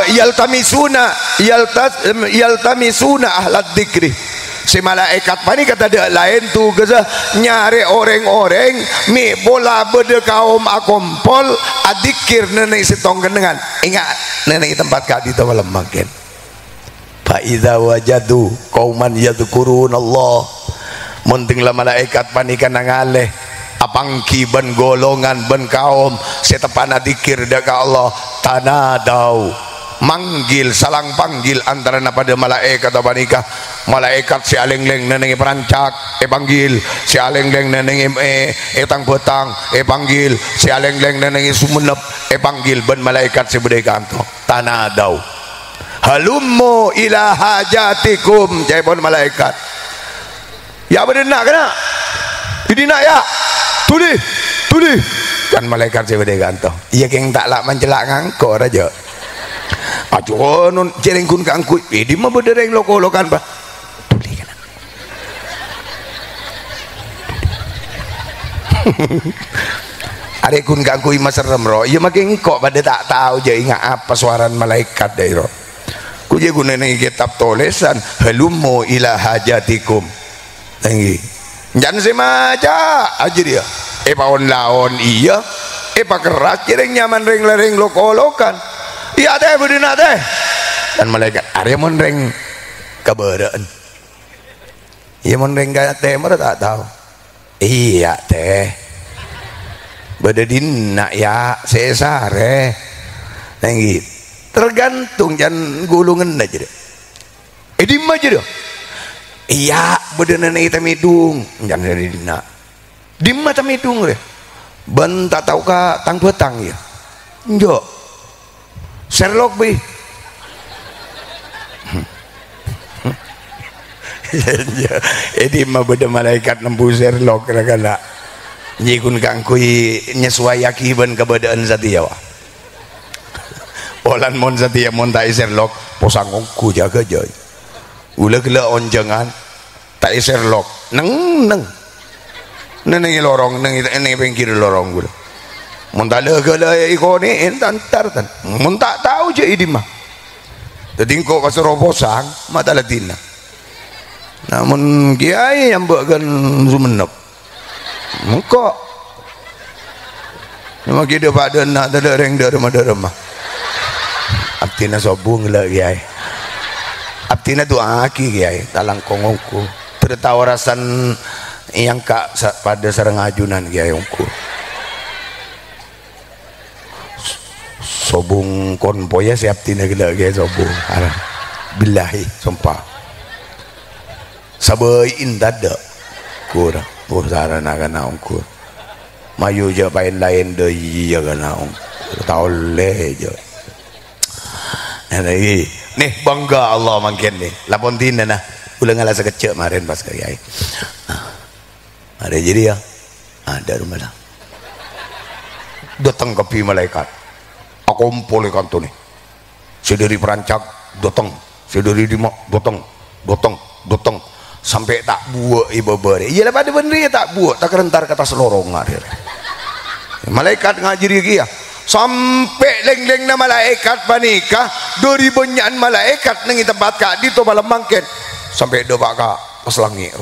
yaltamisuna ahlat dzikri si malaikat pani kata dia lain tu geza nyari orang-orang mi bola bede kaum akompol adikir neneng setong kenengan ingat neneng tempat kadi tu malam makin fa idza wajadu qauman yadhkurun Allah Munting lah malaikat panikan nangaleh apangki ben golongan ben kaum setepana dikir deka Allah tanadau manggil salang panggil antara pada malaikat apa nikah malaikat si alengleng nenengi perancak panggil si alengleng nenengi tang betang panggil si alengleng nenengi sumenep panggil ben malaikat si bedai kanto tanadau halummu ila hajatikum jaibon malaikat ya benar kena jadi nak ya tuli kan malaikat si bedai kanto iya keng tak lak mencelak ngangkor aja ajo non jereng kun kangkui di mah bedereng loko-lokan ba tuli kana are kun kangkui maserem ro ieu mah kok pada tak tahu je ingat apa suaran malaikat dai ro ku je gunane kitab tulisan halummu ila hajatikum tinggi jan semaja aja dia paon laon iya pak keras jereng nyaman reng lereng loko-lokan iya teh budina teh dan malaikat Arya monreng kabaraan iya monreng kaya teh mah tak tahu iya teh badadina ya sesare tinggi tergantung jan gulungan aja deh di mah aja deh iya badana nih temidung jan dari dina di mah temidung deh ban tak tahu ka tang betang ya njok Sherlock bi ini mah beda malaikat nembu Sherlock kira-kira nyikun kangkui nyesuaiaki ban keberadaan Satya olan mon Satya mon tak Sherlock posangongku jaga jay ula gila onjangan tak Sherlock neng nengi lorong nengi pengkir lorong gula mun tak lega ikoni entar tan mun tak tahu je idi mah tadingko kaseroposang mata latina namun kiai yang buatkan sumenep mengko nama kita pada nak ada reng derma abtina sobung lah kiai abtina tu aki kiai talang kongongku tertawa rasan yang kak pada sarang ajunan kiai ongku sobung konpoya siap tina gila gaya sobung bilahi sumpah sabai indada kurang saran akan naungkur mayu je pain lain deh iya kan naung tahu leh je nih bangga Allah makin nih lapon tina nah ulang ngalah sekecil kemarin pas kiai ada jadi ya ada rumah lah datang ke malaikat aku kumpul ikan tu ni sedari perancak datang sedari lima datang sampai tak buat ibu beri iya lah pada benda tak buat tak kerentar kata selorong malaikat ngajiri dia sampai leng-leng na malaikat panika dari banyak malaikat nengi tempat kak di tu malam mangken sampai doa kak pas langit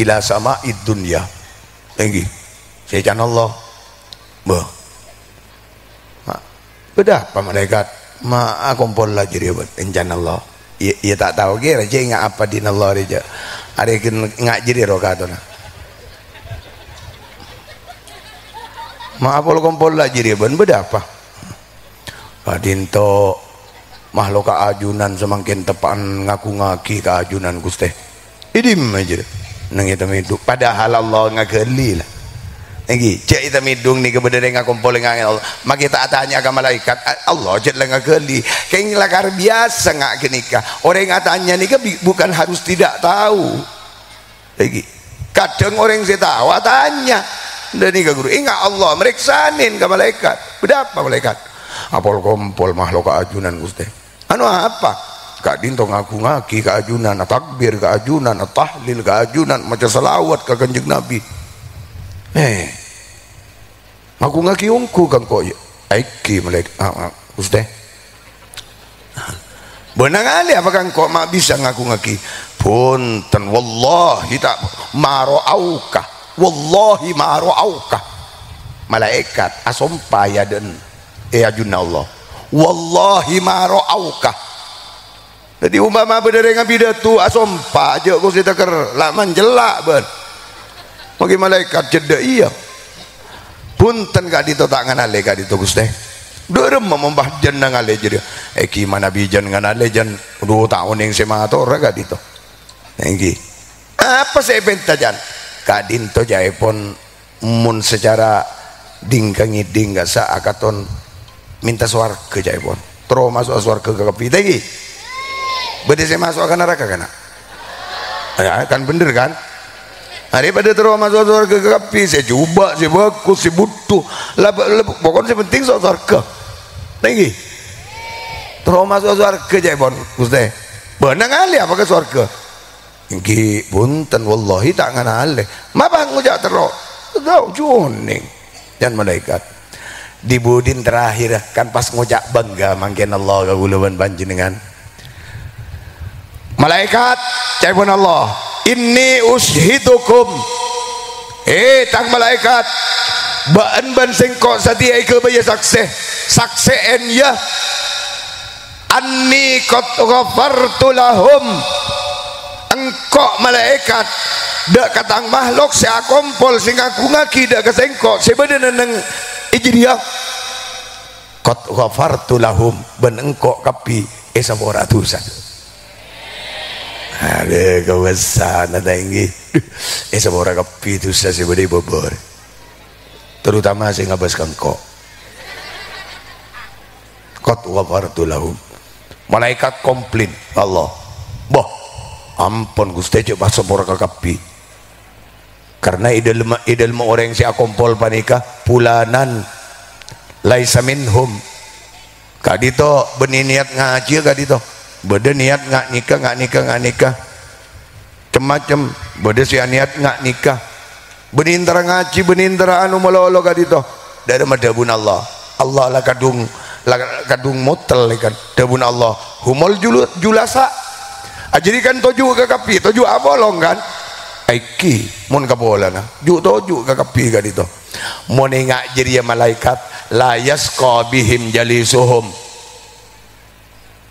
ila sama dunya tinggi saya jangan Allah beda apa malaikat ma kumpul lah jadi buat enjan Allah ia tak tahu kira je ingat apa din Allah aja ada ingat jadi rokatona ma apa kumpul lah jadi buat beda apa padinto makhluk keajunan semakin tepan ngaku ngaki keajunan guste idim aja nang itu padahal Allah ngageli lah lagi cek kita midung ni kepada dengan kumpul dengan Allah mak kita tanya ke malaikat Allah cek lengan geli kayak lakar biasa ngak kenikah orang yang tanya ni bukan harus tidak tahu lagi kadang orang yang tahu tanya dan ni ke guru ingat Allah meriksanin ke malaikat berapa malaikat apol kumpul makhluk keajunan gusti anu apa kak dinto ngaku ngaki keajunan takbir keajunan tahlil keajunan macam salawat ke kanjeng Nabi aku ngaki ungku kan kok aiki malaikat ustaz benang ali apa kan kok mak bisa ngaku ngaki punten wallahi tak maroauka wallahi maroauka malaikat asompa ya dan ajunna Allah wallahi maroauka Jadi umpama bedereng pidato asompa aja ku sita ker laman jelak ben. Bagi malaikat jeda iya. Punten ka dito tak nganale ka dito Gusti. Derem membah jen ngale jadi. Eki mana bijan nganale jan 2 tahun yang semator ka dito. Nggih. Apa saya benta jan? Ka dinto jaipon mun secara dingkangi dingga sa akaton minta swarga jaipon. Tro masuk swarga ke kepi tadi. Bede saya masuk ke neraka kan? Ya, kan bener kan? Daripada terus masuk surga ke kepi, saya coba, saya bagus, saya butuh. Pokoknya yang penting surga. Tinggi. Terus masuk surga aja pun, Gusti. Benar kali apa ke surga? Tinggi punten, wallahi tak nganale. Mapa ngujak terus? Tahu juning. Dan malaikat. Di budin terakhir kan pas ngujak bangga mangkin Allah kagulawan panjenengan. Malaikat cahipun Allah, inni ushidukum tang malaikat baan ban sengkok sadia ke baya sakseen ya anni qad ghafartu lahum engkok malaikat dak katang makhluk saya kompol sing aku ngaki dak kesengkok sebenarnya nang ijriya qad ghafartu lahum ban engkok kapi sabora dosa. Ada kawasan ada tinggi. Seorang kapi itu saya sebeli bobor. Terutama saya ngabas kangkok. Qad ghafartu lahum. Malaikat komplain Allah. Boh, ampun Gusti coba seorang kapi. Karena idel orang yang saya kompol panika pulanan laisa minhum. Kadito beniniat ngaji kadito. Beda niat ngak nikah macam beda si niat ngak nikah benintara ngaji benintara anu melolo kadito dari madabun Allah lah kadung motel kan dabun Allah humul julasa ajirikan toju ke kapi toju abolong kan aiki mun kabolana ju toju ke kapi kadito mun ngak jiri malaikat la yasqa bihim jalisuhum.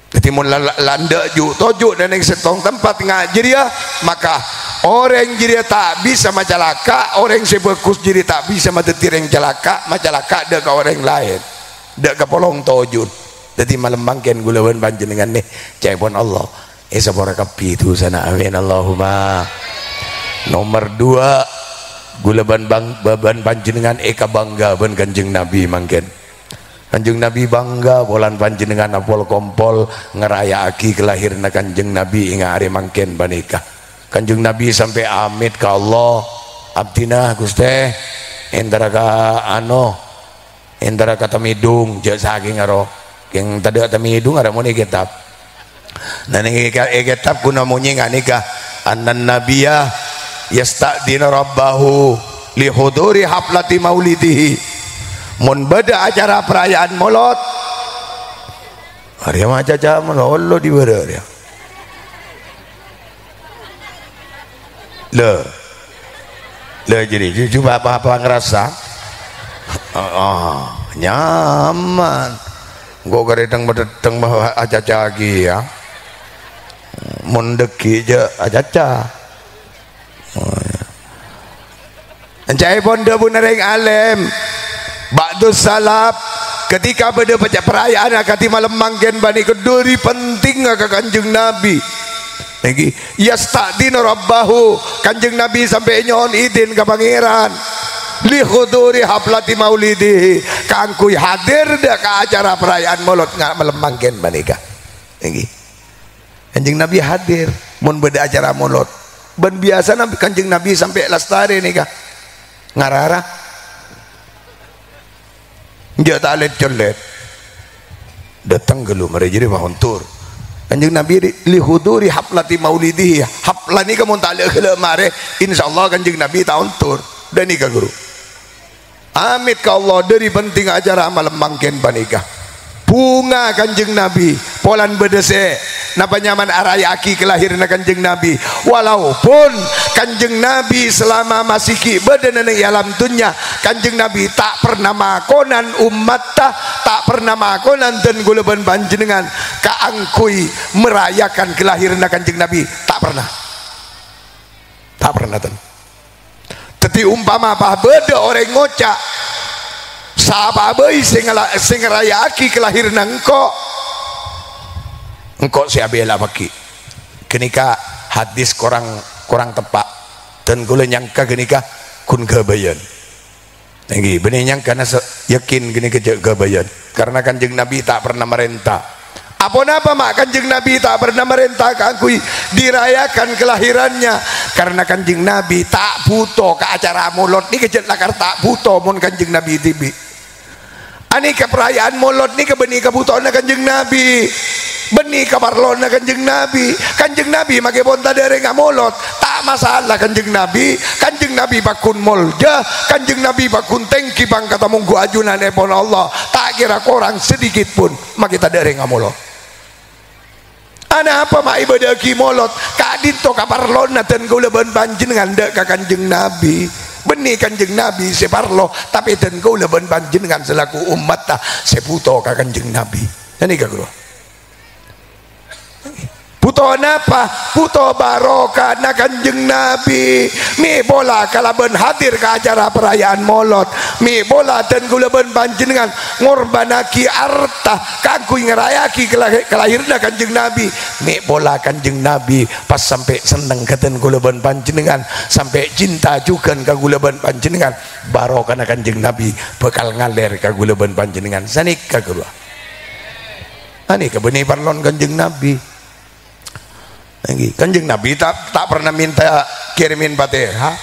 Jadi mun landa ju toju dan yang setong tempat ngaji dia maka orang jiri tak bisa macalaka orang sebekus jiri tak bisa matetir yang celaka macalaka dak ke orang lain dak ke polong toju. Jadi malam bangken gulawan panjenengan nih caipun Allah sabora kapi itu sana amin Allahumma. Nomor 2 gulaban baban panjenengan eka bangga ben Kanjeng Nabi mangken. Kanjeng Nabi bangga bolan panjenengan apol kompol ngerayaaki kelahiran Kanjeng Nabi inga hari mangken banika. Kanjeng Nabi sampai amit ke Allah abdina Gusti endara ka endara ka tamidung je saking aro yang tadi tamidung ada muni kitab dan yang kitab kuna munyi nganika annan nabiyah yasta'dina rabbahu li huduri haflati maulidihi. Mun beda acara perayaan molot hari macam jaman Allah di bawah dia le jadi coba apa ngerasa nyaman gua keretang berdeteng bahwa aja lagi ya mendeki je aja Encai bonda bener yang alim Ba'du salap ketika pada perayaan akati malam manggen bani keduri penting ke Kanjeng Nabi lagi yasta'dina rabbahu Kanjeng Nabi sampai nyon idin ke pangeran li khuduri haflati maulidihi kangkui hadir dah ke acara perayaan maulid malam manggen bani ka lagi Kanjeng Nabi hadir mun beda acara maulid ben biasa Nabi Kanjeng Nabi sampai lestari nih kah ngarara dia tak let colet datang gelu mereka jadi bahontur Kanjeng Nabi li huduri haflati maulidihi haflah ni kamu tak let gelu mare insyaallah Kanjeng Nabi tahun tur dan nikah guru amit ke Allah dari penting acara malam mangken panikah bunga Kanjeng Nabi polan bedese napa nyaman arayaki kelahiran kanjeng Nabi, walaupun kanjeng Nabi selama masih ki badan di alam dunia kanjeng Nabi tak pernah makonan umat tak pernah makonan dan guleban panjenengan kaangkui merayakan kelahiran kanjeng Nabi, tak pernah ten. Teti umpama apa beda orang ngocak sapa bayi sing ngerayaki kelahiran engkau siabela baki kenika hadis kurang tepat dan gula nyangka kenika kun gabayan lagi benih nyangka nasa yakin gini kejak gabayan karena kanjeng Nabi tak pernah merentah apa mak kanjeng Nabi tak pernah merentah kakui dirayakan kelahirannya karena kanjeng Nabi tak butuh ke acara mulot ni kejat lakar tak butuh mon kanjeng Nabi tibi ani ke perayaan mulot ni ke benih kebutuhan kanjeng Nabi benih kabarlon kanjeng Nabi make bonta dari ngamolot tak masalah kanjeng Nabi bakun molja kanjeng Nabi bakun tengki bang kata munggu ajunan epon Allah tak kira korang sedikit pun mak kita dari ngamolot ana apa mak ibadah ki molot kak dito kabarlon dan gulaban panjenengan dek ka kanjeng Nabi benih kanjeng Nabi separlo tapi dan gulaban panjenengan selaku umat ta seputo ka kanjeng Nabi ini kagro butuh napa? Butuh barokah na kanjeng Nabi. Mi bola kalaban hadir ke acara perayaan molot. Mi bola dan gulaban panjenengan ngorbanaki arta kangku ngerayaki kelahiran kanjeng Nabi. Mi bola kanjeng Nabi pas sampai seneng keten gulaban panjenengan sampai cinta juga ke gulaban panjenengan barokah na kanjeng Nabi bakal ngalir ke gulaban panjenengan sanik kagua. Ani kebenih parlon kanjeng Nabi. Kanjeng Nabi tak pernah minta kirimin Fatihah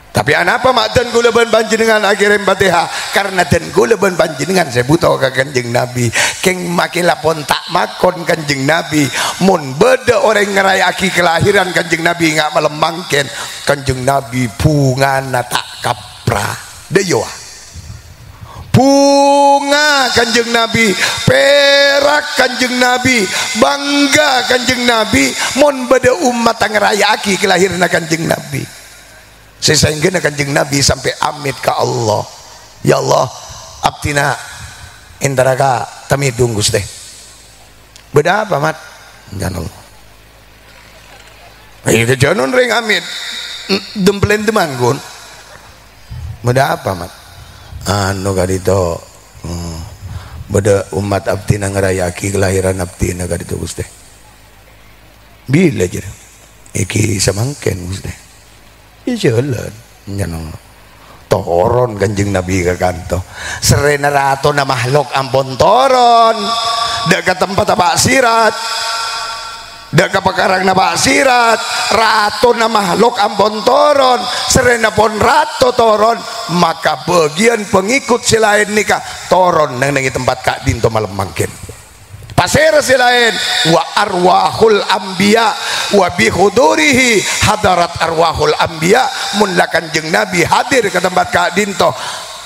tapi apa mak dan gulaban panjenengan kirim Fatihah karena dan gulaban panjenengan saya butuh ke kanjeng Nabi keng makilah pun tak makon kanjeng Nabi mun beda orang ngerayaki kelahiran kanjeng Nabi nggak melemangken kanjeng Nabi pungana tak kapra deyoa bunga kanjeng Nabi perak kanjeng Nabi bangga kanjeng Nabi mon beda umat ngerayaki kelahiran kanjeng Nabi sesehingga kanjeng Nabi sampai amit ke Allah ya Allah abtina intaraka tami dunggus teh beda apa mat jangan Allah ayo kejanon ring amit dempelen teman gun beda apa mat anu kadito beda umat abdi na ngerayaki kelahiran abdi na kadito guste bila aja iki samangken guste jalan nyanong toron kanjeng Nabi ka kanto serena rato na makhluk ampun toron dak ka tempat apa sirat dak ka pakarang na Pak sirat rato na makhluk ampun toron serena pon rato toron maka bagian pengikut selain nikah toron nang nengi tempat kak dinto malam mangkin pasir selain wa arwahul anbiya wa bihudurihi hadarat arwahul anbiya mun kanjeng Nabi hadir ke tempat kak dinto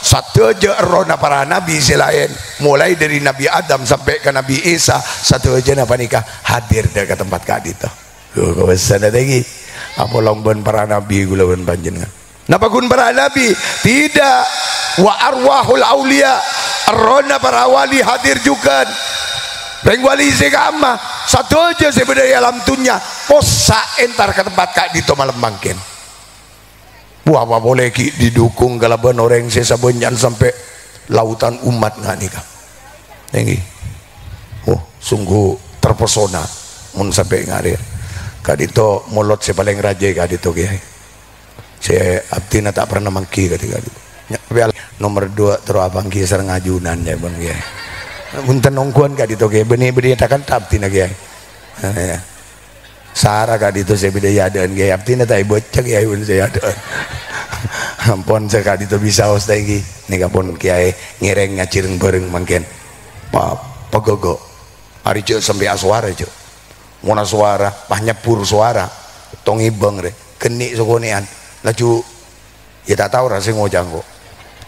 satu aja rona para nabi selain mulai dari Nabi Adam sampai ke Nabi Isa satu aja napa nikah hadir ke tempat kak dinto kebesaran lagi apa longban para nabi gulawan panjenengan napa gun para nabi tidak wa arwahul aulia rona para wali hadir juga reng wali segama satu aja sebenarnya alam dunia posa entar ke tempat kak dito malam mangkin wah boleh ki didukung kalaban orang sesa benyan sampai lautan umat nggak nikah ini sungguh terpesona mun sampai ngarir kak dito mulot si paling raja kak dito kiai saya abdina tak pernah mangki ketika itu nomor 2 terus abang kisar ngajunan ya bang kiai punten nongkuan kak dito kiai benih-benih takkan tak abdina kiai Sarah kak dito saya beda yadaan kiai abdina tak bocak kiai pun saya yadaan ampun saya kak dito bisa host lagi nih kapun kiai ngireng ngacireng bareng mangken pagogo hari cek sampai aswara cek muna suara pahnyapur suara tong ibang re kenik sokonean laju ya tak tahu rasa ngojang kok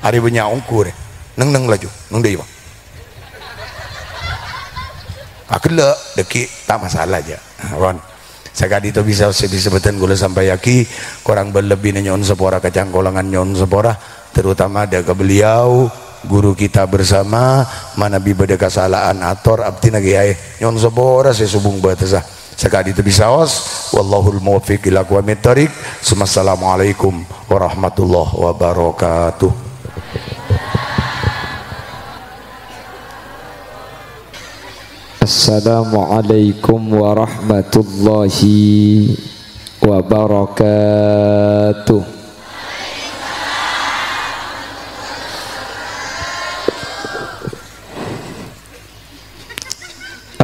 hari banyak ongkur neng laju neng deh bang Kelak deki tak masalah aja. Ron. Sakadi itu bisa disebutkan gula sampai yaki kurang berlebih nyon sepora kacang kolangan nyon sepora terutama ada ke beliau guru kita bersama mana bibada kesalahan ator abdi nagi ay nyon sepora sesubung batasah sakadi itu bisa os wallahul muwaffiq ila aqwamit thoriq. Assalamualaikum warahmatullahi wabarakatuh. Assalamualaikum warahmatullahi wabarakatuh.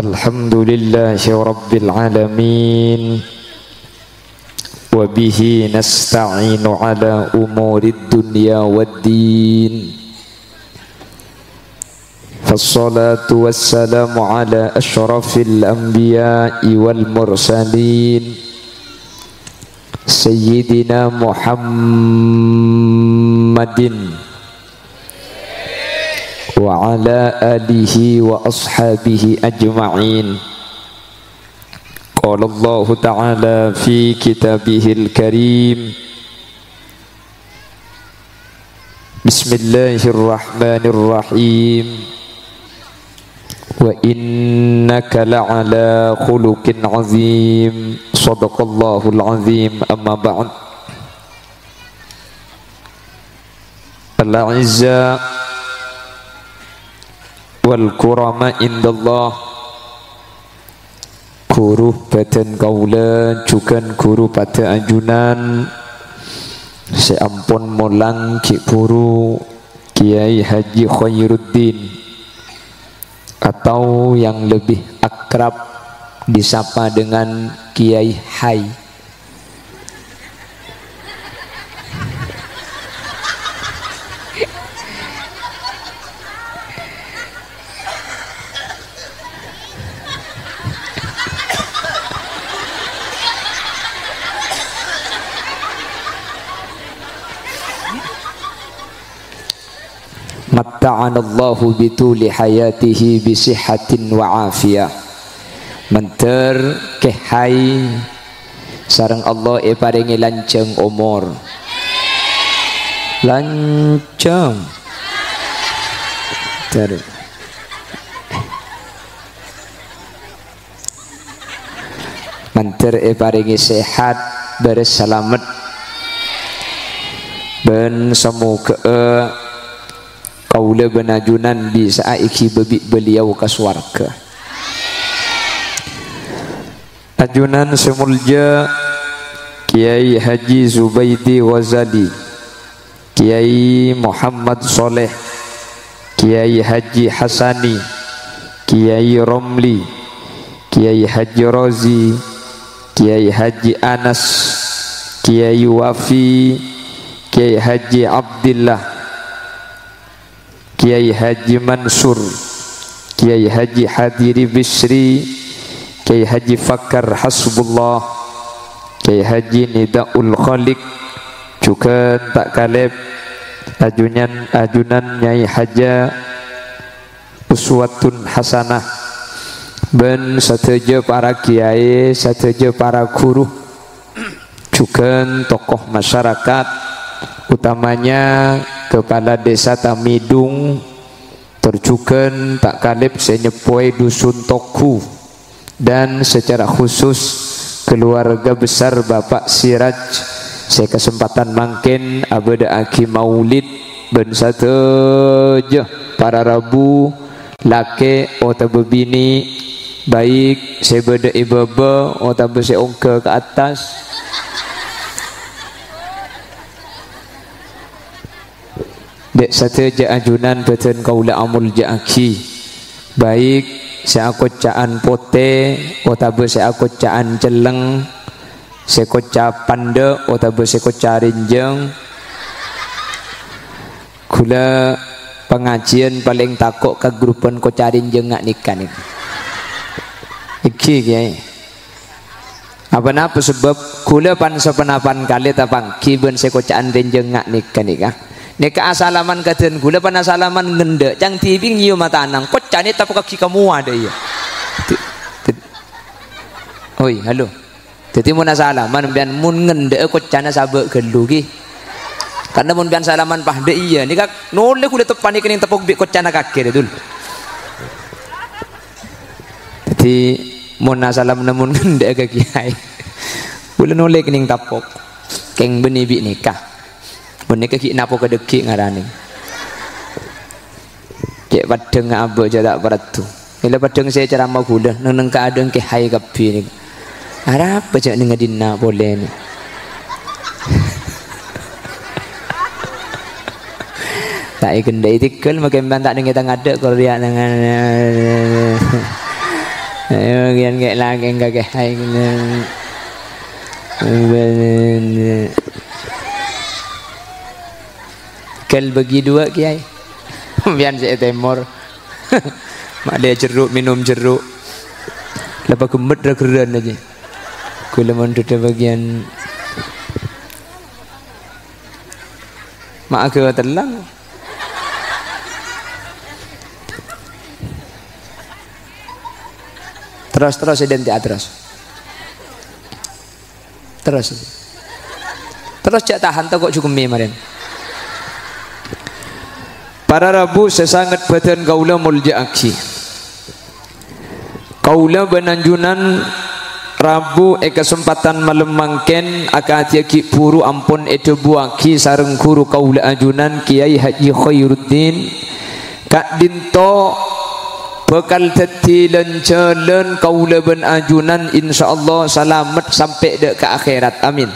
Alhamdulillahi rabbil alamin wa bihi nasta'inu ala umurid dunya waddin. فالصلاة والسلام على أشرف الأنبياء والمرسلين سيدنا محمد وعلى آله وأصحابه أجمعين. قال الله تعالى في كتابه الكريم بسم الله الرحمن الرحيم wa innaka la'ala khuluqin azim. Shadaqallahul azim. Amma ba'd. Al-'izza wal kurama indallah. Guru badan kaula juga guru pada ajunan seampun molang ki guru Kiai Haji Khairuddin atau yang lebih akrab disapa dengan Kiai Hai. Matta'anallahu bituli hayatihi bisihatin wa afiyah. Menter kehai sareng Allah paringi lanceng umur. Lanceng. Terus menter paringi sehat berselamat ben semoga kaula benajunan bisa iki bebi beliau ke swarga. Ajunan semulja Kiai Haji Zubaidi Ghazali, Kiai Muhammad Soleh, Kiai Haji Hasani, Kiai Romli, Kiai Haji Rozi, Kiai Haji Anas, Kiai Wafi, Kiai Haji Abdillah, Kiai Haji Mansur, Kiai Haji Hadiri Bisri, Kiai Haji Fakar Hasbullah, Kiai Haji Nidaul Khaliq, juga tak kaleb ajunan Nyai Haja Uswatun Hasanah, ben sateja para kiai, sateja para guru, juga tokoh masyarakat, utamanya Kepala Desa Tamidung, terjukan tak kalib senyepoi Dusun Toku, dan secara khusus keluarga besar Bapak Siraj. Saya kesempatan mangkin abada aki maulid ben sateja para rabu lake ota bebini baik sebeda ibaba ota bese ongke ke atas. Dek sateja ajunan beten kaula amul ja'aki baik seakocaan pote otabe seakocaan celeng sekoca pande otabe sekoca rinjeng. Kula pengajian paling takut ke grupan koca rinjeng ngak nikah iki kiai apa-apa sebab kula pan sepenapan kali tapang kiben sekocaan rinjeng ngak nikah neka asalaman kaden gula pan asalaman ngende cang tibing nyium mata anang kocane tapi kaki kamu ada ya Oi, halo. Jadi mun salaman pian mun ngendek kocana sabek gelu ki. Karena mun pian salaman pahde iya ni kak nole kulit tepan iki ning tepuk bik kocana kake dul. Jadi mun salam namun ngendek ke kiai. Kula nole ning tapok. Keng beni bik nikah. Mun nikah ki napo kedeki ngarane. Cek padeng abek jadak paratu. Bila padeng saya ceramah kula nang kaadeng ke hai kapi ni. Harap baca dengan dina boleh ni. Tak ikan dah itikal makin bantak dengan kita ngadak Korea dengan. Bagian kayak lagi enggak kayak hai Kel bagi dua kiai. Biar saya temor. Mak dia jeruk minum jeruk. Lepas kemet dah keren aja. Kula mandut bagian mak ke telang. Terus identik terus cak tahan tu kok cukup memarin. Para Rabu sesangat badan kaula mulja aksi. Kaula benanjunan Rabu kesempatan malam mangken akatiaki puru ampun buaki sareng guru kaula ajunan Kiai Haji Khairuddin Kak Dinto bekal dadi lencelen kaula ben ajunan insyaallah selamat sampai dek ke akhirat amin.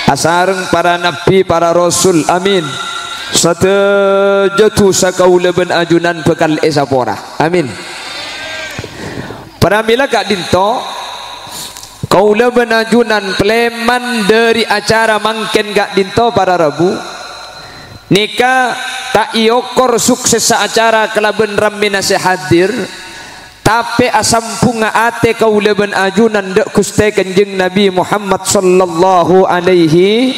Asareng para nabi para rasul amin. Sadajatu sakaula ben ajunan bekal esapora amin. Para mila Kak Dinto kaula benajunan pleman dari acara mangken Kak Dinto para Rabu nikah tak iokor sukses acara kelaben rambi nasi hadir tapi asam punga ate kaula benajunan dek kuste kanjeng Nabi Muhammad sallallahu alaihi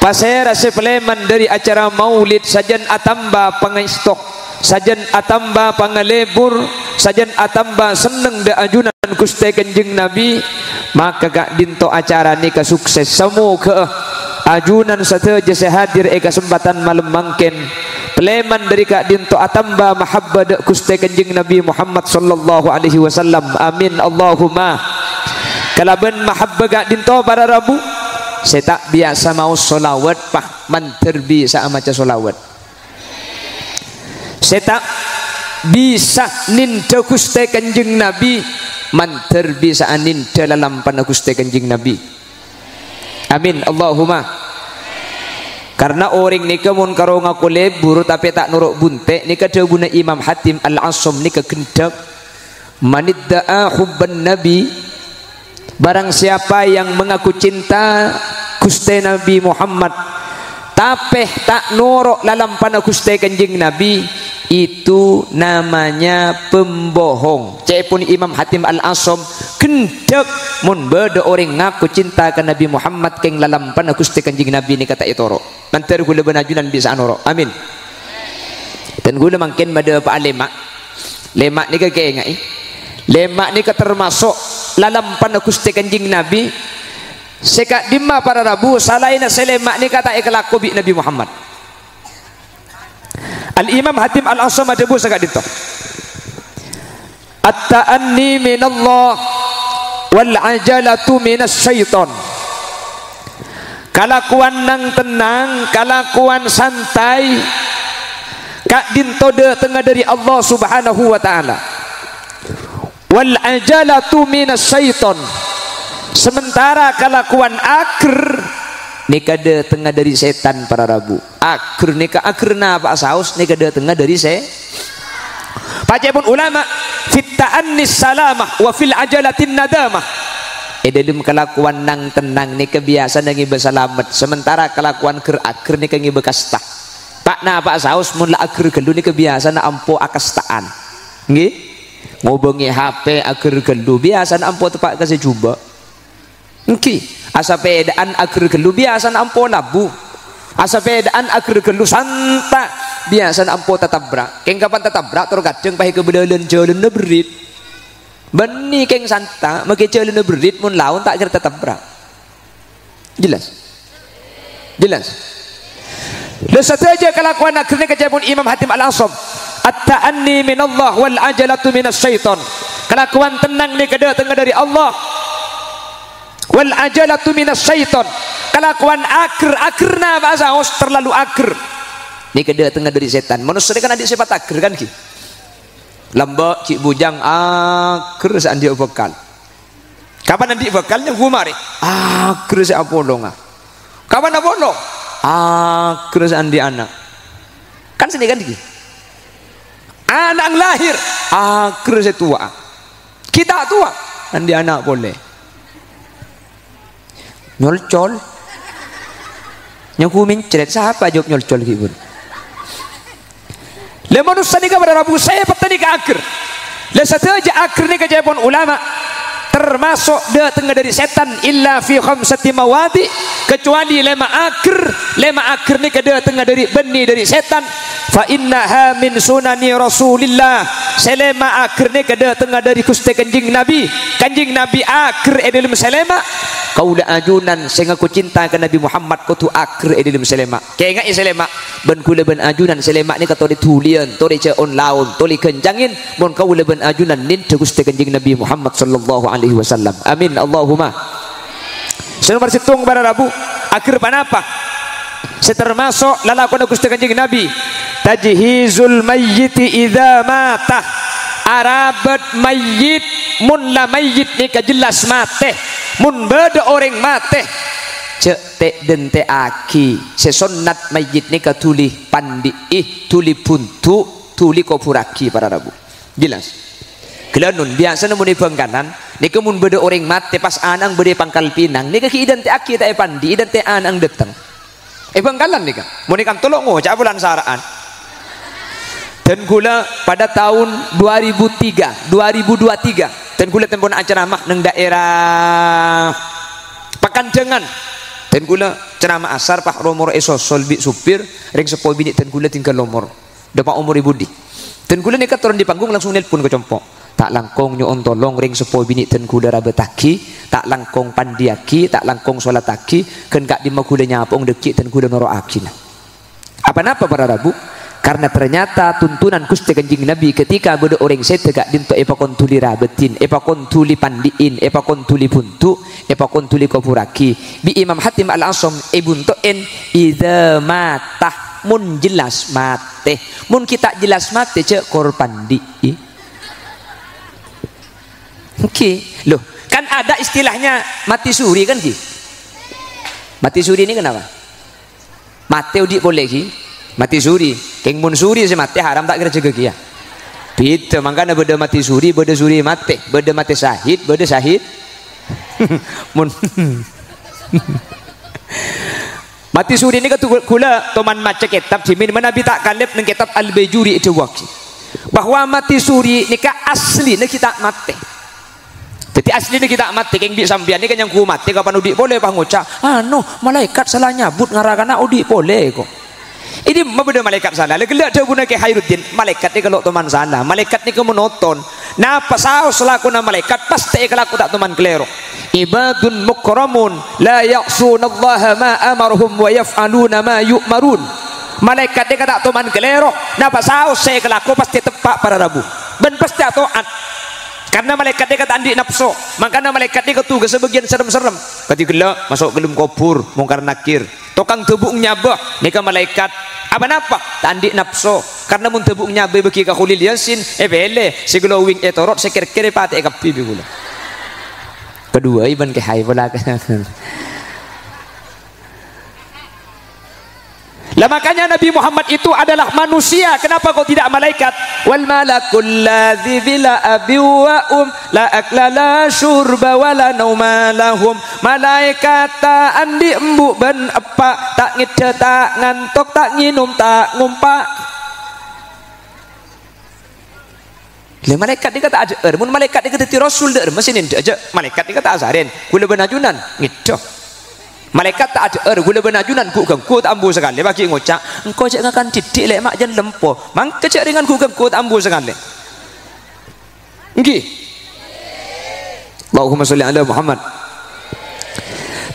pasera se pleman dari acara maulid sajan atamba pangaistok sajan atamba pangalebur sajan atamba seneng da ajunan kuste kanjeng Nabi maka Kak Dinto acara ni sukses semoga ajunan sateja sehadir kesempatan malam mangken peleman dari Kak Dinto atamba mahabba da kuste kanjeng Nabi Muhammad sallallahu alaihi wasallam amin Allahumma kalaban mahabba Kak Dinto para Rabu saya tak biasa mau solawat pak manterbi sa maca solawat saya tak bisa ninda kuste kanjeng Nabi manter bisa ninda dalam pana kuste kanjeng Nabi amin Allahumma karena orang ni mun karo ngaku lebur tapi tak nuruk bunte ni kada guna Imam Hatim Al-Asam ni kegendak manidda'a hubban Nabi barang siapa yang mengaku cinta kuste Nabi Muhammad tapi tak nuruk dalam pana kuste kanjeng Nabi itu namanya pembohong. Cepun Imam Hatim Al-Asam kendek mun beda orang ngaku cinta ke Nabi Muhammad keng lalam pana Gusti Kanjeng Nabi ni kata itoro. Mantar gula benajunan bisa anoro. Amin. Dan gula mangkin bada pa lemak. Lemak ni kaya ngai. Lemak ni termasuk lalam pana Gusti Kanjeng Nabi. Seka dimma para Rabu salaina selemak ni kata ikhlaku bi Nabi Muhammad. Al-Imam Hatim Al-Asam ada buah sangat itu at-ta'anni minallah wal-ajalatu minas syaitan kalakuan nang tenang kalakuan santai Kak Dinto de tengah dari Allah subhanahu wa ta'ala wal-ajalatu minas syaitan sementara kalakuan akhir nikah de tengah dari setan para Rabu akhir nikah akhir na apa saus nikah de tengah dari pun ulama fit ta'annis salamah wa fil ajalatin nadamah dalam kelakuan nang tenang nikah biasa nangi berselamat sementara kelakuan akhir nikah ngi bekasta pak na apa saus mun la akhir gelu nikah biasa na ampo akastaan nggih ngobengi HP akhir gelu biasa na ampo tepak kasih coba nggih asa pedaan akhir gelu biasa na ampo labu asapedaan akhir gelu santa biasa ampo tatabrak keng kapan tatabrak terkadang pahi kebedalan jalan berit beni keng santa make jalan berit mun laun tak kira tatabrak jelas saja kelakuan akhirnya kejabun Imam Hatim Al-Asam at-ta'anni minallah wal ajalatu minas syaitan kelakuan tenang ni kada tengah dari Allah wal ajalatu minas syaitan kelakuan akhir-akhirna bahasa terlalu akhir ni kada tengah dari setan manusia kan adik sifat akhir kan ki lambak cik bujang akhir saan dia bekal kapan nanti bekalnya gumari akhir sa apolong kapan apolong akhir saan dia anak kan sini kan ki anak lahir akhir sa tua kita tua dan dia anak boleh nyolcol nyakumin ceret siapa jawab nyolcol kibun le manusia ni pada rabu saya petani ke akhir le saja akhir ni kejayaan ulama termasuk dia tengah dari setan illa fi khamsati mawadi kecuali lema akhir ni dia tengah dari benih dari setan fa innaha min sunani rasulillah selema akhir ni dia tengah dari kusti kanjing nabi akhir dalam selema kaula ajunan sehingga ku cinta ke Nabi Muhammad ku tu akhir dalam selema kaya ingat selema ben kula ben ajunan selema ni kata ditulian to di on laun to li kenjangin mon kaula ben ajunan nin te kusti kanjing Nabi Muhammad sallallahu alaihi wasallam amin Allahumma selama situng pada rabu akhir panapa setermasuk lalakon kusti kanjing Nabi tajhizul mayyiti idza mata arabat mayyit mun la mayyit ni jelas mate mun beda orang mate cek te den te aki sesonnat mayyit ni tuli pandi tuli puntu tuli kopuraki para rabu jelas kelanun biasa mun di pengkanan ni mun beda orang mate pas anang beda pangkal pinang ni ki idan te aki ta pandi idan te anang deteng pengkalan ni ka mun ikam tolong cak bulan saraan dan gula pada tahun 2023 dan gula tempon ceramah neng daerah Pakanjangan dan gula ceramah asar pak romor esosol bi supir ring sepoi bini dan gula tinggal lomor dapat umur ibu di dan gula nekat turun di panggung langsung nelpon ke compok tak langkong nyon tolong ring sepoi bini dan gula rabetaki tak langkong pandiaki tak langkong sholataki kan kak di magula nyapong dekik dan gula noro akin apa napa para rabu karena ternyata tuntunan Gusti Kanjeng Nabi ketika beda orang saya tegak dinto epakon tuli rabetin epakon tuli pandiin epakon tuli buntu epakon tuli kopuraki bi Imam Hatim Al-Asam ibuntoen idza mata mun jelas mate mun kita jelas mate cek kor pandi oke loh kan ada istilahnya mati suri kan ki mati suri ini kenapa mate udik boleh ki mati suri keng mun suri si mati haram tak kira jaga kia beda makanya beda mati suri beda suri mati beda mati syahid beda syahid mun mati suri ini kula toman maca kitab jimin Nabi tak kalib neng kitab Al-Bajuri itu waktu bahwa mati suri ini ka asli ne kita mati jadi asli ne kita mati keng bi sambian ini kan yang ku mati kapan udik boleh panguca malaikat salah nyabut ngarakana udik boleh kok ini mabeda malaikat sana legelak dia guna ke Khairuddin malaikat ni kalau teman sana malaikat ni kemonoton nah pasal selaku na malaikat pasti kalau tak teman kelero ibadun mukramun la ya'sunallaha ma amaruhum wa yaf'aluna ma yu'marun malaikat ni kata teman kelero nah pasal saya kelaku pasti tepak para rabu ben pasti taat karena malaikat dia kata andi nafsu makanya malaikat dia ketugas sebagian serem-serem ketika gelak masuk gelum kubur mungkar nakir tokang tebuk nyabah nika malaikat apa napa tandi nafsu karena mun tebuk nyabah bagi ka khulil yasin bele segelo wing etorot sekir-kir pate kapi bigula kedua iban ke hai pula lah makanya Nabi Muhammad itu adalah manusia kenapa kok tidak malaikat wal malakul ladzi bila abi wa la akla la syurba wa la nauma lahum malaikat tak andi embu ben apa tak ngide tak ngantok tak nginum tak ngumpak le malaikat dia kata ada mun malaikat dia kata rasul der mesin aja malaikat dia kata azarin kula benajunan ngidoh malaikat tak ada gula benajunan ku gengku tak ambu sekali bagi ngocak engkau cek ngakan didik lek mak jan lempo mangke cek dengan ku gengku tak ambu sekali nggih Allahumma sholli ala Muhammad.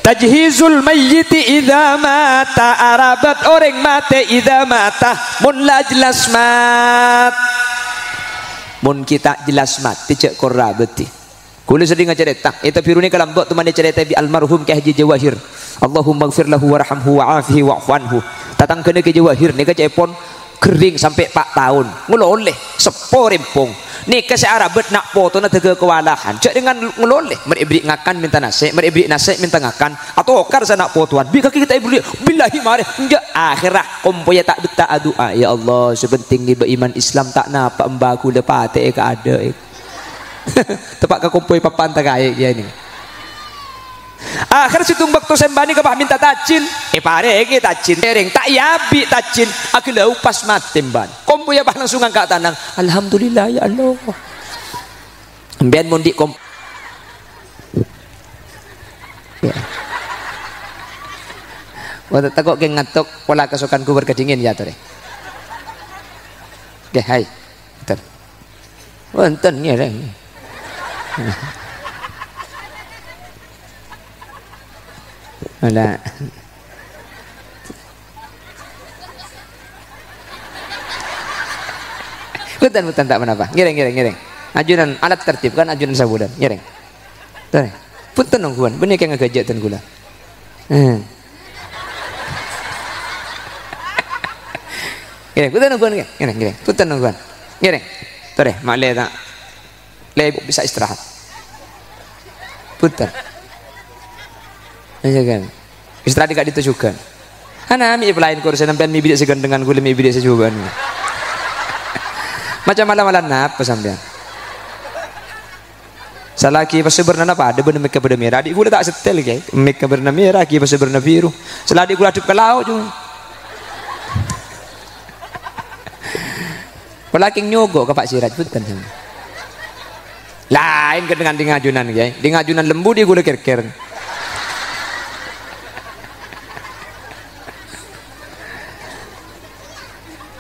Tajhizul mayyiti idza mata, arabat orang mate idza mata mun la jelas mat mun kita jelas mati cek korra beti kula seding cerita eta pirune kalam bok teman cerita bi almarhum Ki Haji Jawahir Allahumma ighfir lahu warhamhu wa'afihi wa'fu anhu tatang kene Ki Jawahir nika cepon kering sampai 4 tahun ngeloleh sepo rempong nika searabet nak foto na tege kewalahan cek dengan ngeloleh meribrik ngakan minta nasi meribrik nasi minta ngakan atau okar sana fotoan bi kaki kita ibrik billahi mare enggak akhirah kompoya tak beta doa ya Allah sepenting ni beriman Islam tak napa embaku lepate ka ada tepak ka kompoy papan tak aik ya ni akhir situng bakto sembani ke minta tacin pare ke tacin tereng tak yabi tacin aku lau pas mati ban kompo ya bah langsung angkat tanang alhamdulillah ya Allah mbian mundi kom ya waktu takut ke ngatuk pola kesukanku berkedingin ya tore ke hai betul wonten ngereng Alah. Bukan tak menapa. Ngereng. Ajunan alat tertib kan ajunan sabudan. Ngereng. Tuh. Punten nongguan. Bener kayak ngagajak ten gula. Ngereng. Punten nongguan ke? Ngereng. Punten nongguan. Ngereng. Tuh deh. Makleh tak. Lebih bisa istirahat. Punten. Kan istirahat dekat ditujukan ana mi pelain kursi sampean mi bidik segandengan kula mi bidik sejuban macam malam-malam napa sampean salaki pas berna apa ada bener meka berna merah adik kula tak setel ke meka berna merah ki pas berna biru seladi kula aduk ke laut cuma pelaking nyogo ke Pak Siraj punten lain ke dengan di ngajunan ke di ngajunan lembu di kula ker-ker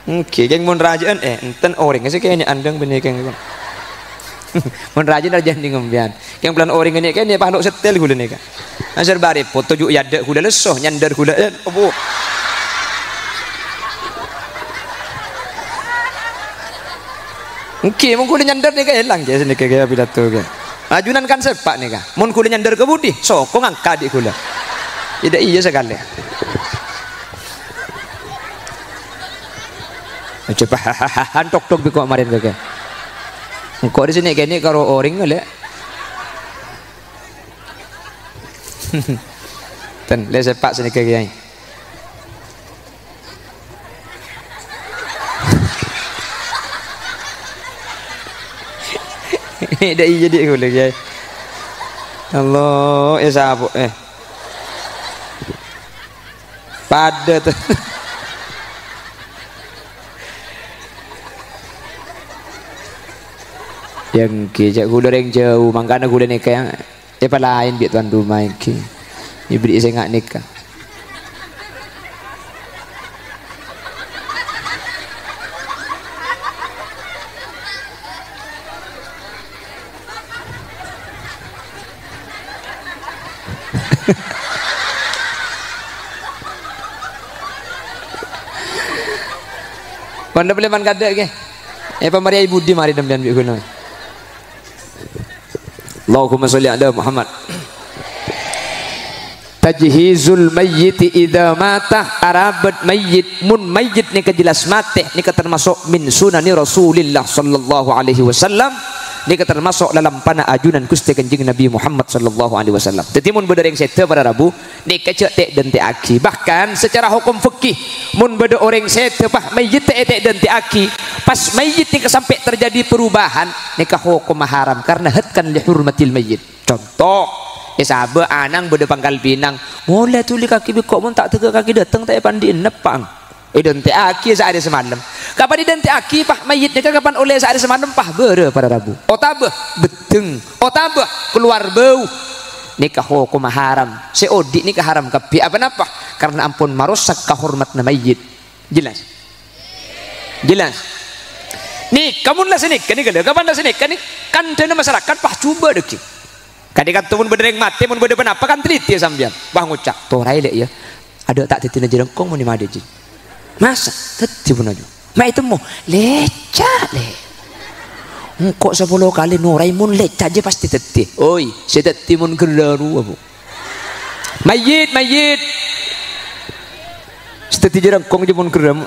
Oke, yang mun rajaan enten orang sih kayaknya andang bener keng. Mun rajaan aja ning ngembian. Yang pelan orang ini kayaknya pahlok setel gula nih kan. Asar bare foto juk yada gula lesoh nyandar gula opo. Oke, mun gula nyandar nih kan elang je sini kayak pidato kan. Ajunan kan sepak nih kan. Mun gula nyandar ke budi, sokong angkat di gula. Tidak iya sekali. Coba hantok tok biko kemarin kakek. Engkau di sini kayaknya karo orang le. Ten le sepak sini kakek. Dah iya jadi gula kakek. Allah sabu pada tu. Yang kejak gula yang jauh mangkana gula nikah yang apa lain biar tuan rumah ki ibri saya ngak nikah Panda boleh man kada ke pemaria ibu di mari dembian bi guna Allahumma sholli ala Muhammad. Tajhizul mayyiti idza mata, arabat mayyit mun mayyit nika jelas mati nika termasuk min sunani Rasulillah sallallahu alaihi wasallam nika termasuk dalam pana ajunan Gusti Kanjeng Nabi Muhammad sallallahu alaihi wasallam. Dadi mun beda yang sete pada Rabu nika cek tek dan tek aki. Bahkan secara hukum fikih mun beda orang sete bah mayyit tek dan tek aki pas mayyit nika sampai terjadi perubahan nika hukum haram karena hatkan li hurmatil mayyit. Contoh sahabat anang beda pangkal pinang mulai tuli kaki kok mun tak tega kaki datang tak pandi nepang dan te aki saat semalam kapan dan te aki pah mayit nika kapan oleh saat semalam pah bere pada Rabu otabah beteng otabah keluar bau nikah hukum haram seodik nikah haram kapi apa napa karena ampun marusak kahormat na mayyit jelas nih kamu lah sini kan ini kapan lah sini kan dana masyarakat pah coba deki kadikat tumun bedereng mati mun bede apa kan teliti sambian pah ngucak torai lek ya ada tak titina jerengkong mun made ji masa teti pun aja ma itu mo lecak le engkau 10 kali norai mun lecak aja pasti teti oi saya teti mun geraru abu mayit seteti jerengkong aja mun geram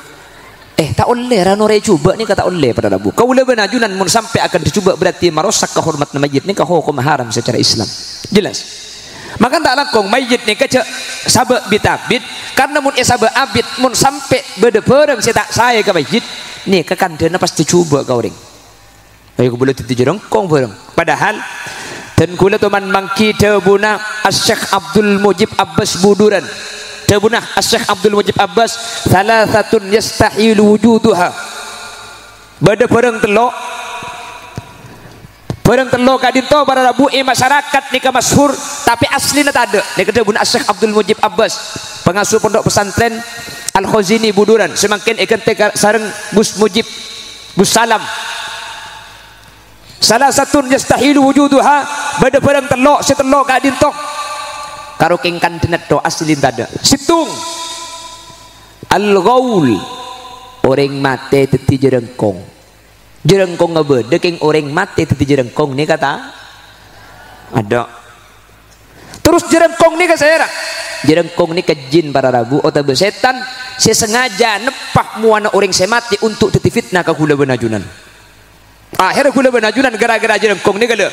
tak oleh norai coba ni kata oleh pada Rabu kau lebih najunan mun sampai akan dicoba berarti merosak kehormat mayit ni hukum haram secara Islam jelas maka tak langkong mayit ni kecek sabak bitabit karena mun sabak abit mun sampai berdepereng saya ke mayit ni kekandana pasti coba kau ring ayo boleh titi jerengkong bareng padahal dan kula teman mangki tebuna Syekh Abdul Mujib Abbas Buduran tebuna Syekh Abdul Mujib Abbas salasatun yastahil wujuduha bada bareng telok kadinto para rabu masyarakat nika masyhur tapi aslinya tak ada nika tebuna Syekh Abdul Mujib Abbas pengasuh pondok pesantren Al Khazini Buduran semakin ikan sareng Gus Mujib Gus Salam salah satu yastahilu wujuduha bada barang telok setelok gak dintok karo kengkan denet do aslin tada situng al-ghaul orang mate teti jerengkong ngabede keng orang mate teti jerengkong ni kata ada terus jerengkong ni ke saya jerengkong ni ke jin para rabu atau setan sesengaja nepah muana orang semati untuk teti fitnah ke kula benajunan akhirnya kula benajunan gara-gara jerengkong ni kala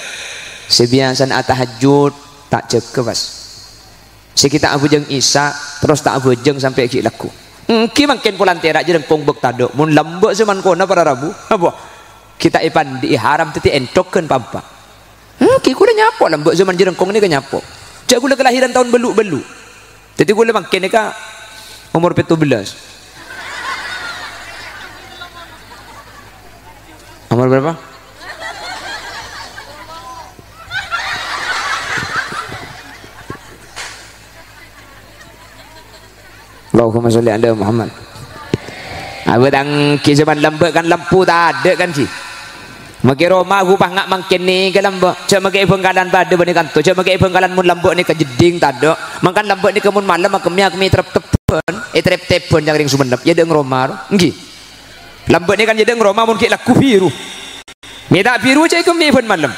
sebiasan atahajud tak cek pas sekita abujeng isa terus tak abujeng sampai ki laku ki mangken pulan terak jerengkong bek tado mun lambek zaman kona para rabu apa kita ipan di haram teti entoken pampa ki kula nyapo lambek zaman jerengkong ni ka nyapo cak kula kelahiran tahun belu teti kula mangken ni ka umur 17 umur berapa? Allahumma sholli ala Muhammad. Abang ki zaman lambat kan lampu tak ada kan ki. Maki Roma rupah ngak mangkin ni ke lambat. Cak maki bengkalan pada bani kanto. Cak maki bengkalan mun lambat ni ke jeding tak ada. Makan lambat ni ke mun malam kami terep-tepen. Terep-tepen yang ring Sumenep. Ya deng Roma. Nggih. Lambat ni kan jadi ngeroma mungkin laku biru. Meda biru cai kami pun malam.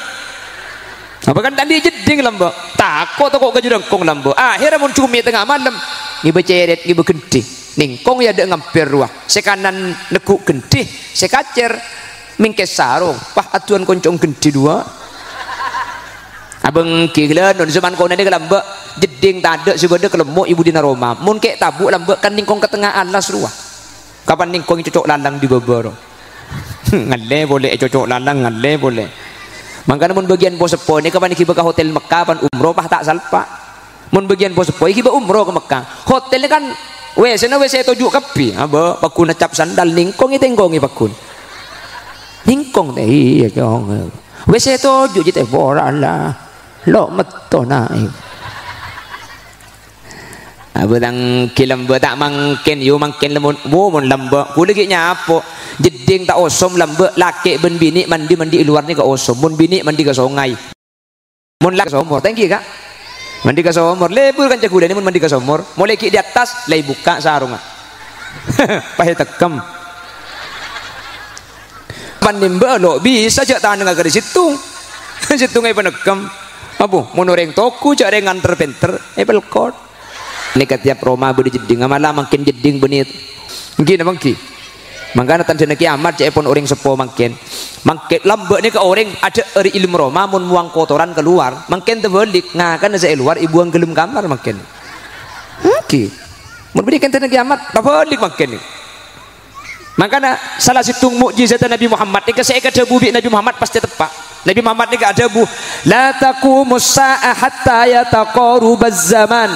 Apa kan tadi jeding lambat. Takut ke jerengkong lambat. Akhirnya mun cumi tengah malam. Ni beceret ni bergentih. Ningkong ya ada ngampir ruah. Sekanan nekuk gentih. Sekacer mingkes sarung. Pah atuan koncong gentih dua. Abang kira non zaman kau nanti lambat jeding tak ada sebeda kelemuk ibu dina Roma. Mun kek tabuk lambat kan ningkong ke tengah alas ruah. Kapan ningkong cocok landang di babaro ngalle boleh cocok landang ngalle boleh makanya mun bagian bos sepo ni kapan kiba ke hotel Mekah pan umroh pah tak salpa mun bagian bos sepo kiba umroh ke Mekah hotel ni kan wc tojuk kapi aba pakun cap sandal ningkong itengkongi pakun ningkong teh iya kong wc tojuk je teh borala lo metto naik abang kilam tak mangken you mangken lemun mun lamba kula ge nyapo jeding tak osom lamba laki ben bini mandi luar ni ke osom mun bini mandi ke sungai mun lak somor thank you kak mandi ke somor lebur kan cak ni mun mandi ke somor mulai ki di atas lay buka sarung pahe tekam panimba lo bisa cak tahan dengan di situ situ ngai penekam abu mun orang toku cak dengan terpenter pelkot ini ketiap Roma beri jeding malah makin jeding benit mungkin mangki mangkana tan dina kiamat cek pun orang sepo makin lambat ni ke orang ada eri ilmu Roma mun muang kotoran keluar makin terbalik ngakan saya luar ibu ang gelem kamar makin oke mun berikan dina kiamat terbalik makin makanya salah satu mukjizat Nabi Muhammad ni saya kata bubi Nabi Muhammad pasti tepat Nabi Muhammad ni ada bu la taqumus sa'a hatta yataqarubaz zaman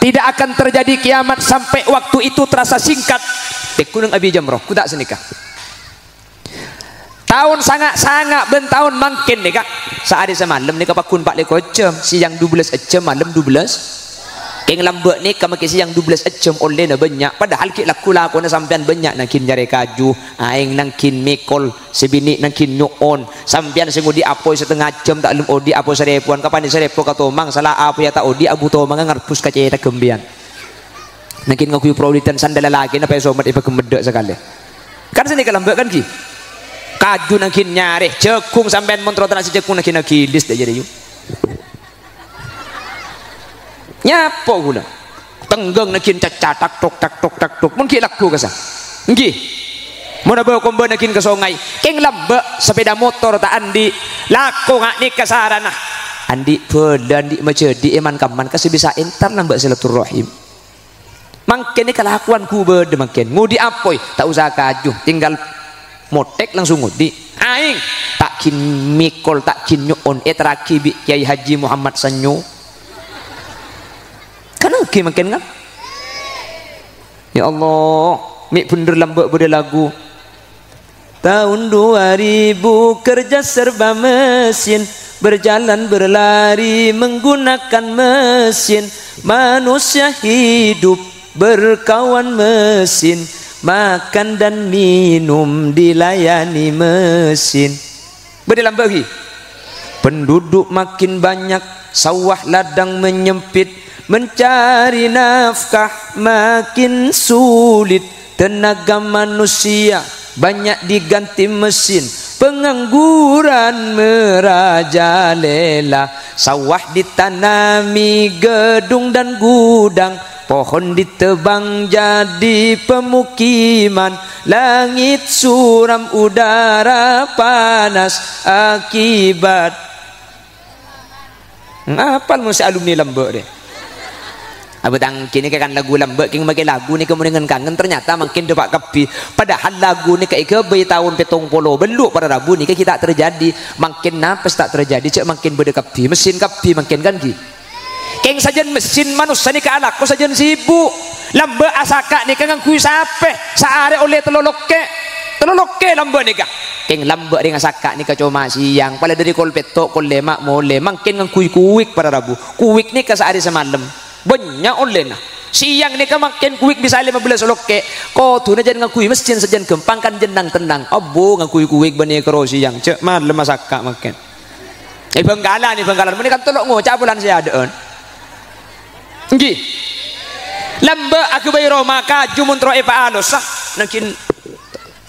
tidak akan terjadi kiamat sampai waktu itu terasa singkat. Gunung Abi Jamrah, ku tak senikah. tahun sangat-sangat bentahun makin nih kak sehari semalam nih kapakun 4 jam siang 12 jam malam 12 keng lambek nih kamu kisi yang 12 jam oleh na banyak padahal ki laku na sampean banyak nangkin jari kaju aing nangkin mikol sebini nangkin nyuon sampean sengudi apoi setengah jam tak lum odi apoi serepuan kapan di serepo katomang salah apa ya tak odi abu tomang ngarpus kaceta gembian nangkin ngaku prioritas sandal lagi na peso mat ipa kemedek sekali kan sini kelambek kan ki kaju nangkin nyare cekung sampean montrotan si cekung nangkin akilis dah jadi yuk nyapo gula tenggeng nangkin cacat tak tok mungkin laku kasa nggih mau nabawa kombo nangkin ke sungai keng lambek sepeda motor tak andi laku ngak nih kasarana andi pelan di majedi eman kaman kasih bisa entar nambah silaturahim makin ni kelakuan ku berde makin ngudi apoi tak usah kaju tinggal motek langsung ngudi aing tak kin mikol tak kin nyuon etraki bi Kiai Haji Muhammad Sanyo kan oke makin kan ya Allah mik bener lambak berde lagu tahun 2000 kerja serba mesin berjalan berlari menggunakan mesin manusia hidup berkawan mesin makan dan minum dilayani mesin berdalam bagi penduduk makin banyak sawah ladang menyempit mencari nafkah makin sulit tenaga manusia banyak diganti mesin pengangguran merajalela sawah ditanami gedung dan gudang pohon ditebang jadi pemukiman langit suram udara panas akibat ngapal mesti alumni lambek deh abang kini kan lagu lambek king make lagu ni kemudian kangen ternyata makin depak kepi padahal lagu ni kayak kebe tahun 70 beluk pada rabu ni kita terjadi makin napes tak terjadi cek makin berdekepi mesin kepi makin kan ki keng sajen mesin manusia ni ke anak ko sajen sibuk lambe asaka ni kang kui sape saare oleh teloloke lambe ni ka keng lambe dengan asaka ni ka cuma siang pala dari kol petok kol lemak mole mangkin ngang kuik pada rabu kuik ni ka saare semalam banyak oleh nah siang ni ka makin kuik bisa 15 loke ko tu na jan ngang kui mesin sajen gempang kan jenang tenang abo ngang kuik bani karo siang cek malam asaka makin benggalan meni kan tolok ngocap bulan saya adeun nggih lambe aku bayi Roma kaju muntro epa alus sah nakin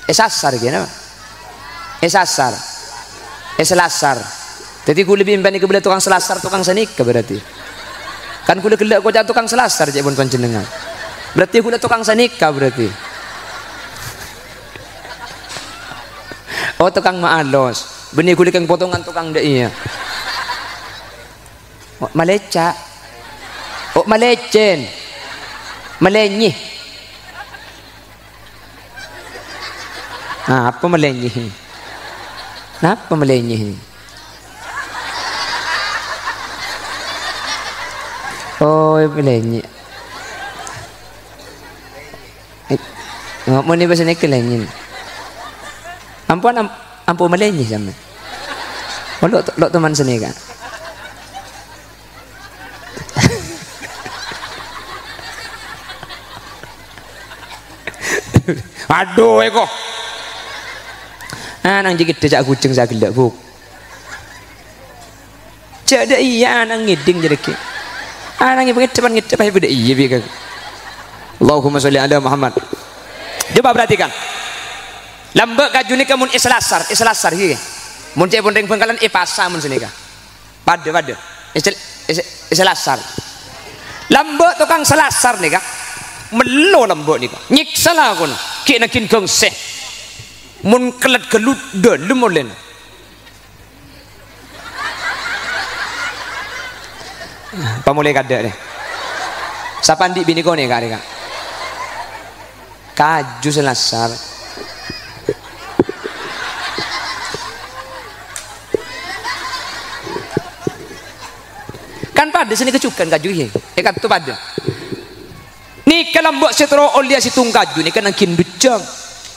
esasar gini esasar eselasar jadi ku lebih impani kebelah tukang selasar tukang senik berarti kan ku kelak kau jatuh tukang selasar je pun panjenengan berarti ku tukang senik berarti oh tukang maalos benih ku kang potongan tukang dek iya maleca oh malecen melenyih apa melenyih kenapa melenyih oh melenyih mau nih bahasa ini kelenyih ampun melenyih sama lo teman seni kan aduh eko nang jikit dejak kucing saya gelak buk cak iya nang ngiding jadi ke nang depan ngidep aja beda iya bika Allahumma sholli ala Muhammad coba perhatikan lambek kajuni kamun islasar hiye mun cek pun ring bengkalan ipasa mun sini kah pada islasar lambek tukang selasar nih kah melo lambek nih kah nyiksa lah aku kena kin gengseh mun kelet gelut dalem oleh pamulai kada deh sapandi bini kau nih kak kaju selasar kan pada sini kecukan kaju ye kan tu pada ni kalau buat setro olia situng kaju ni kan angkin ducang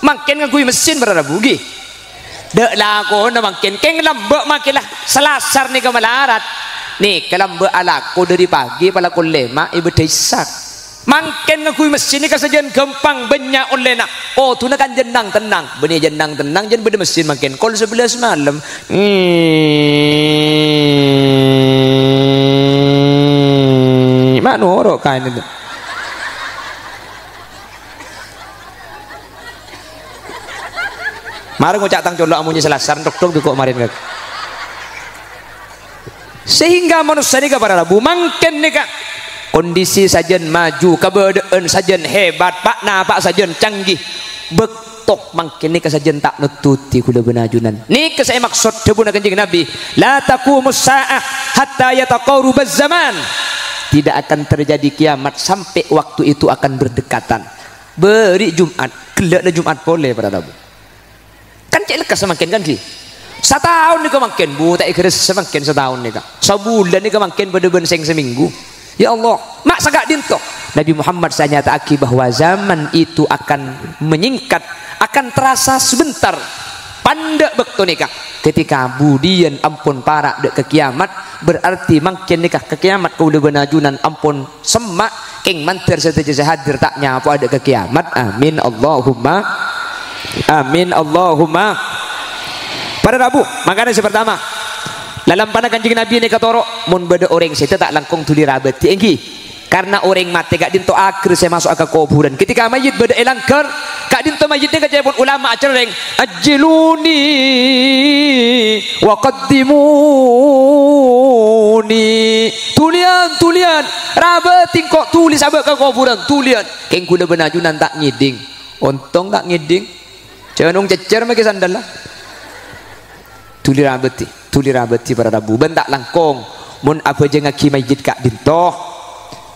makin ngakui mesin berada bugi dek laku na makin keng lembek makin lah selasar nih kemalarat nih kelembek alaku dari pagi pala kulema ibu desak makin ngakui mesin ni kasajian gampang banyak oleh nak oh tu nak kan jenang tenang benih jenang tenang jen beda mesin makin kol 11 malam mana orang kain itu mari ngucap tang colok amunnya selasar dok kok kemarin kak sehingga manusia ni kepada Rabu makin ni kak kondisi sajen maju keberadaan sajen hebat pak napak sajen canggih betok makin ni sajen tak nututi kula benajunan ni ke saya maksud debuna kanjeng Nabi la taqumus saah hatta yataqarubaz zaman tidak akan terjadi kiamat sampai waktu itu akan berdekatan beri Jumat gelakna Jumat boleh pada Rabu kan cek lekas semakin kan ki setahun ni kemakin bu tak kira semakin setahun ni kak sebulan ni kemakin pada seng seminggu ya Allah mak sagak dintok Nabi Muhammad saya nyatakan bahwa zaman itu akan menyingkat akan terasa sebentar pandek bekto nikah ketika budian ampun para dek ke kiamat berarti makin nikah ke kiamat kau benajunan ampun semak king manter setuju hadir tak nyapa ada ke kiamat amin Allahumma amin Allahumma pada Rabu makanya pertama dalam panah kanjeng Nabi ni katorok mun beda orang saya tak langkung tuli rabati engki karena orang mati gak dinto akhir saya masuk ke kuburan ketika mayit beda elangker gak dinto mayitnya kejadian ulama acereng ajiluni wa qaddimuni tulian rabati kok tulis abak ke kuburan tulian keng kula benajunan tak ngiding ontong tak ngiding jangan cecer maki sandal lah tuli rabati para Rabu bentak langkong mun apa je ngaki masjid kak dintoh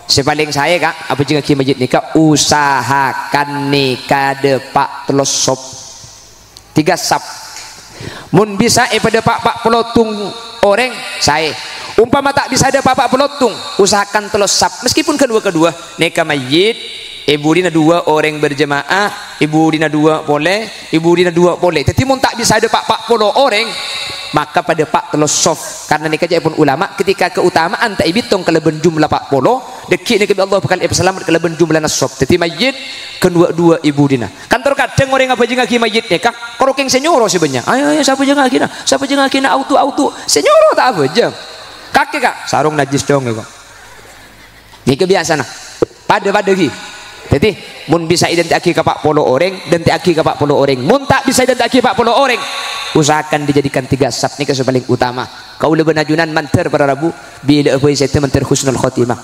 sepaling saya kak apa je ngaki masjid nikah usahakan nikah depak telos sop 3 sap mun bisa pada pak pelotung orang saya umpama tak bisa ada pak pelotung usahakan telos sap meskipun kedua nikah masjid ibu dina 2 orang berjemaah ibu dina 2 boleh ibu dina 2 boleh tapi mun tak bisa ada pak polo orang maka pada pak telos soft karena nikah pun ulama ketika keutamaan tak ibitung kelebihan jumlah pak polo dekik ni Allah bakal selamat kelebihan jumlah nasab jadi majid kedua ibu dina kantor kadang orang apa jeung ngaki majid nikah korokeng senyoro sebenarnya ayo siapa jeung ngaki na auto senyoro tak apa jeung kakek kak sarung najis dong kok ni kebiasaan pada gi jadi mun bisa identiaki ke pak polo orang dan tiaki ke pak polo orang mun tak bisa identiaki pak polo orang usahakan dijadikan 3 sab ni yang paling utama kau lebih najunan manter para Rabu bila apa saya manter husnul khotimah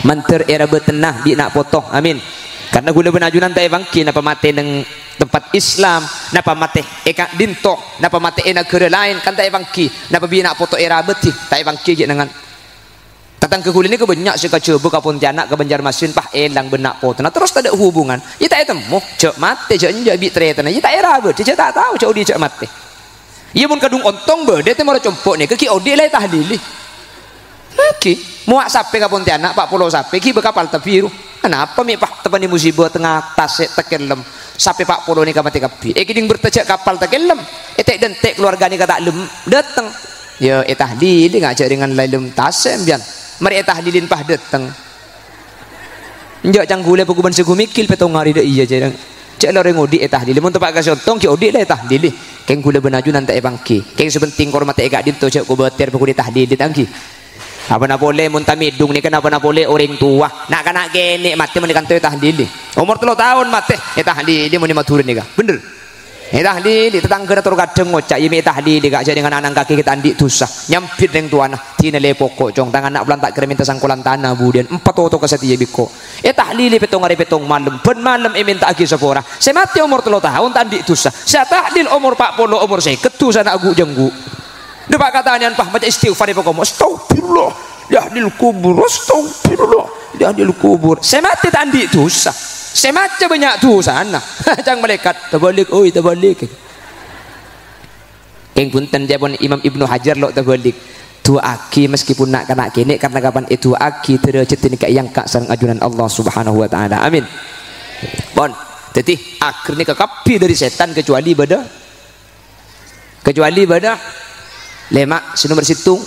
manter era betenah bi nak potong amin karena gula benajunan tak evangki napa mate neng tempat Islam napa mate eka dinto napa mate ena negara lain kan tak evangki napa bi nak potong era betih tak evangki je dengan datang ke kulit ni ke banyak suka coba ke Pontianak ke Banjarmasin pah elang benak potong terus tak ada hubungan ia tak temu cek mate cek nja bi tre tanah ia tak era be cek tak tahu cek dia cek mate ia pun kadung ontong be dia temu compok ni ke ki odi lai tahlili ki muak sape ke Pontianak pak pulau sape ki bekapal tebiru kenapa mi pah tepani musibah tengah tasik tekelem sape pak pulau ni ka mati kapi kiding bertecek kapal tekelem etek dentek keluarga ni kata lem datang ya tahlili ngajak dengan lailum tasem bian mari tahlilin pah datang njak canggule pukuban segumikil petong hari dah iya jarang cek loreng odi tahlili mun tempat kasih ontong ki odi lah tahlili keng gula benajunan tak ebangki keng sebenting kormat ega dinto cek ku beter puku di tahlili tangki apa nak boleh mun tamidung ni kenapa nak boleh orang tua nak kana gene mati mun kantoy tahlili umur 3 tahun mati tahlili mun maturun ni ka bener tahlili tetangga tur kadeng ngocak ye tahlili gak jadi dengan anak kaki kita andik tusah nyampit neng tuana tina le pokok jong tangan nak belantak kira minta sangkulan tanah budian 4 oto kesetia biko tahlili petong hari petong malam ben malam minta agi sepora saya mati umur 3 tahun tandik tusah saya tahlil umur 40 umur saya ketusan aku jenggu depak katanya pah macam istighfar pokok astagfirullah yahdil kubur astagfirullah yahdil kubur saya mati tandik tusah saya macam banyak tu sana jangan malaikat terbalik oi terbalik keng punten jabon Imam Ibnu Hajar lo terbalik tu aki meskipun nak kena kene karena kapan itu aki terjadi ni yang kak sareng ajunan Allah Subhanahu wa taala amin bon jadi akhirnya kekapi dari setan kecuali pada kecuali pada lemak sinu bersitung.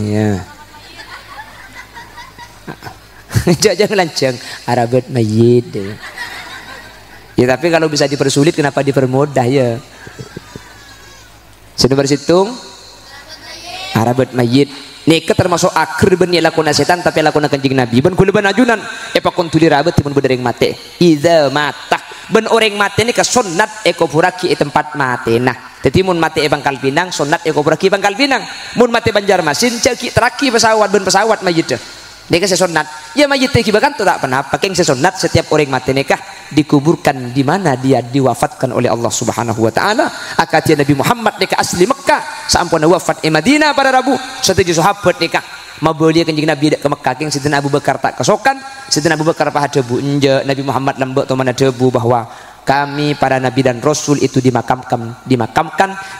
Ya. Jangan lancang Arabat mayit ya. Ya tapi kalau bisa dipersulit kenapa dipermudah ya. Sinu bersitung Arabat mayit. Nika termasuk akhir benih lakuna setan tapi lakuna kanjing Nabi. Ben kula ben ajunan epakon tuli rabat timun bedering mate. Iza mata ben orang mate ni ka sunnat eko puraki tempat mate. Nah jadi mun mati Bangkal Pinang, sunat eko beraki Bangkal Pinang. Mun mati Banjarmasin, ceki teraki pesawat ben pesawat mayit. Dia ke sunat. Ya mayit ki bahkan tak pernah pakai sunat setiap orang mati nikah dikuburkan di mana dia diwafatkan oleh Allah Subhanahu wa taala. Akatia Nabi Muhammad nikah asli Mekah, sampuna wafat di Madinah pada Rabu. Setuju sahabat nikah mabelia kanjeng Nabi dak ke Mekah king Sidina Abu Bakar tak kesokan, Sidina Abu Bakar paha debu enje Nabi Muhammad lembek to mana debu bahwa kami para nabi dan rasul itu dimakamkan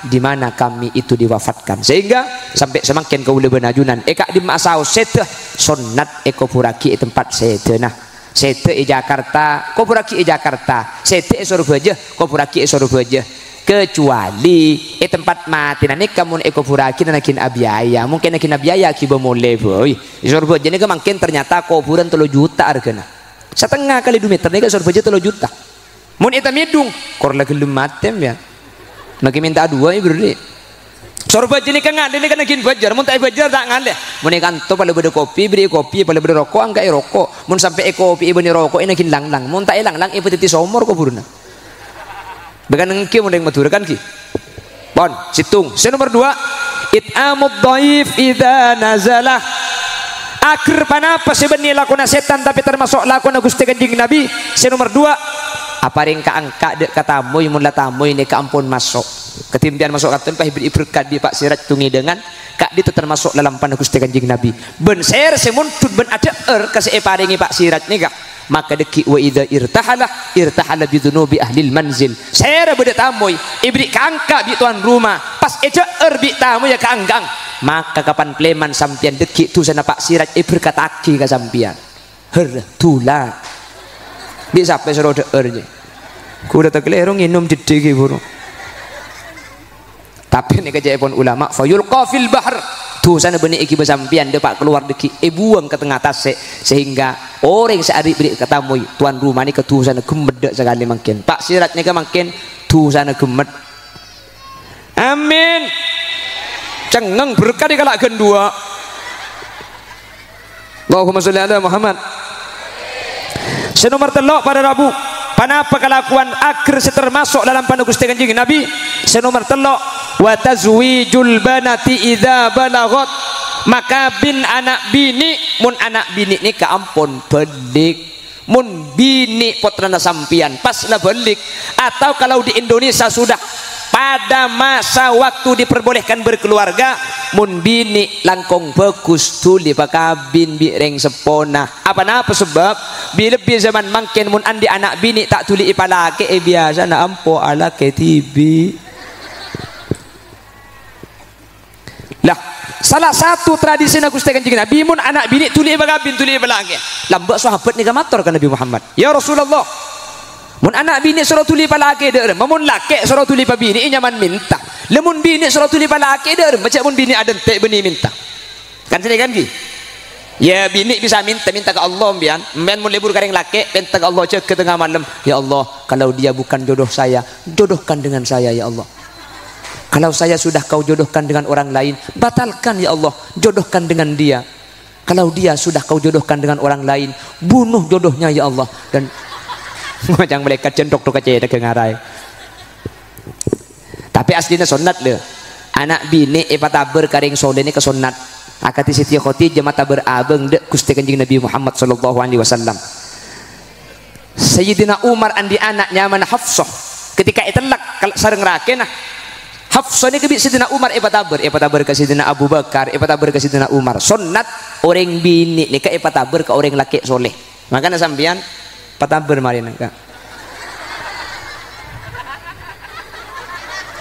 di mana kami itu diwafatkan, sehingga sampai semakin kaula benajunan eka di masau sete sunnat eko puraki tempat sete. Nah sete Jakarta ko puraki Jakarta, sete Surabaya ko puraki Surabaya, kecuali tempat mati nane kamu eko puraki nakin abiaya mungkin nakin abiaya kiba mole boy Surabaya ni mungkin ternyata kuburan 3 juta hargana setengah kali 2 meter ni ke Surabaya 3 juta. Mun eta midung kor lagi lematem ya. Lagi minta 2 ya berde. Sorba jeni kan ngade ni kan nakin bajar, mun tak bajar tak ngade. Mun kanto pala bede kopi, beri kopi, pala bede rokok angka rokok. Mun sampai kopi ibeni rokok nakin lang-lang. Mun tak lang-lang ibu titi somor ko buruna. Began ngki mun yang matur kan ki. Bon, situng. Nomor 2, it'amud dhaif idza nazalah. Akhir panapa sebenarnya lakuna setan tapi termasuk lakuna Gusti Kanjeng Nabi. Nomor 2, apa ring ka angka dek katamu mun latamu ini ka ampun masuk ketimpian masuk katon pah ibri berkat di Pak Sirat tungi dengan kak itu termasuk dalam panah Gusti Kanjeng Nabi ben ser semuntut ben ada kasih paringi Pak Sirat nih kak maka deki wa idza irtahala bi dzunubi ahli manzil ser bede tamu ibri ka angka bi tuan rumah pas eja bi tamu ya ka anggang maka kapan pleman sampian deki tu sana Pak Sirat berkataki ka sampian tula bisa sampai seroda ernya kuda tak keliru nginum jediki buru tapi ini kejayaan ulama fayulqa fil bahr tuh sana benih iki besampian depak keluar deki buang ke tengah tasik sehingga orang sehari beri ketamu tuan rumah ini ke tuh sana gemet sekali makin Pak Siratnya ke makin tuh sana gemet amin cengeng berkah di kalak kedua Allahumma sholli ala Muhammad. Nomor 3 pada Rabu panapa kelakuan akhir termasuk dalam pandu Gusti Kanjeng Nabi. Nomor 3 wa tazwijul banati idza balagot maka bin anak bini mun anak bini ni ka ampun belik mun bini putrana sampian pas lah belik atau kalau di Indonesia sudah pada masa waktu diperbolehkan berkeluarga mun bini langkong bagus tuli pakabin bireng sepona apa sebab bila zaman mangken mun andi anak bini tak tuli ipalake biasa na ampo ala ketibi lah salah satu tradisi na Gusti Kanjeng Nabi mun anak bini tuli pakabin tuli ipalake lambak sahabat ni kamator kan Nabi Muhammad ya Rasulullah mun anak bini suruh tuli palake deur mun lake suruh tuli pa bini nyaman minta lemun bini suruh tuli palake deur macam mun bini ada tek beni minta kan sini kan ki ya bini bisa minta ke Allah mbian mun libur kareng lake minta ke Allah cek ke tengah malam ya Allah kalau dia bukan jodoh saya jodohkan dengan saya ya Allah kalau saya sudah kau jodohkan dengan orang lain batalkan ya Allah jodohkan dengan dia kalau dia sudah kau jodohkan dengan orang lain bunuh jodohnya ya Allah dan macam mereka cendok tu kecil ke ngarai tapi aslinya sunat le anak bini pataber karing soleh ni ke sunat akati Siti Khoti jemata berabeng dek Gusti Kanjeng Nabi Muhammad sallallahu alaihi wasallam Sayyidina Umar andi anaknya mana Hafsah ketika itelak sareng rakena Hafsah ni kebi Sayyidina Umar pataber ke Sayyidina Abu Bakar pataber ke Sayyidina Umar sunat orang bini ni ke pataber ke orang laki soleh makanya sampean pataber mari nangka.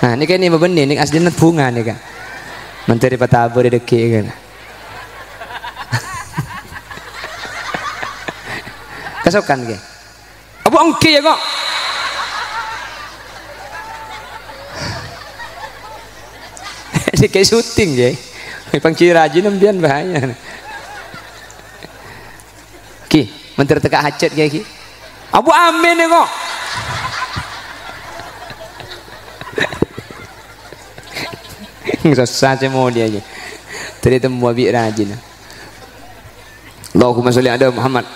Nah, ini kan ini benih, ini aslinya bunga nih kan. Menteri pataber deki kan. Kesokan ke? Abu angki ya kok. kayak syuting ya. Pangci rajin nembian bahaya. Ki, menteri teka hajat kayak ki. Abu amin ya kok. Susah aja mau dia aja. Tadi temu abi rajin. Allahumma sholli ala Muhammad.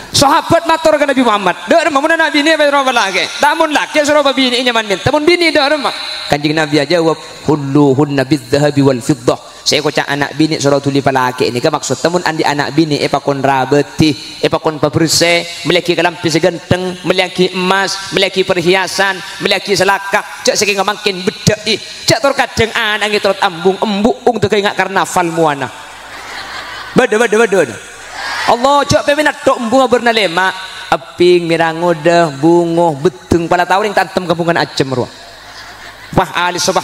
Sahabat matur ke Nabi Muhammad, dak remah mun Nabi ni apa lagi? Tamun laki suruh bini nyaman min. Tamun bini dak remah. Kanjeng Nabi aja jawab hulluhunna bidzahabi wal fiddah. Saya kocak anak bini suruh tuli palaki ini ke maksud tamun andi anak bini pakon rabeti, pakon pabruse, memiliki kelampis genteng, memiliki emas, memiliki perhiasan, memiliki selakak, cak saking makin bedai, cak terkadang anak itu ambung embung tu kayak karnaval muana. Bada Allah cok peminat tok bunga bernalema aping mirangoda bungo beteng pala tauring tantem kampungan acem ruah wah ali sobah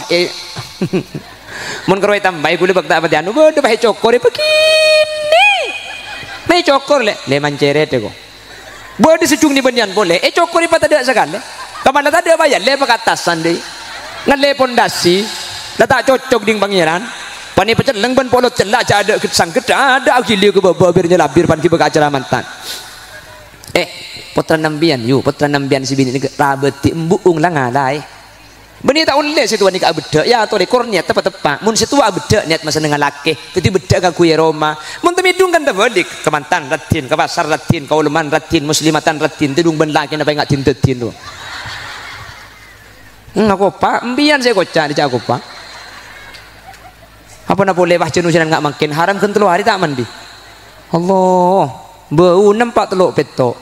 mun keroi tambah gule bakta apa anu beda bae cokor begini me cokor le manceret ko bodi secung ni banyan boleh cokor ipa tada sekali kamana tada bayar le pakatasan deui ngale pondasi la tak cocok ding pangeran pani pecet leng ban polot celak aja ada kesang ada gili ke baba birnya labir pan ki acara mantan putra nambian si bini ni rabeti embuung lah ngalai beni tak unle situ ni ka beda ya atau rekor niat tepat mun situ beda niat masa dengan laki jadi beda ka kuya Roma mun temidung kan terbalik ke mantan ratin ke pasar ratin ke uleman ratin muslimatan ratin tidung ben laki apa enggak tintetin tu aku pak embian saya kocak di aku pak apa nak boleh baca nusiran enggak makin haram kan telur hari tak mandi Allah bau nampak telur petok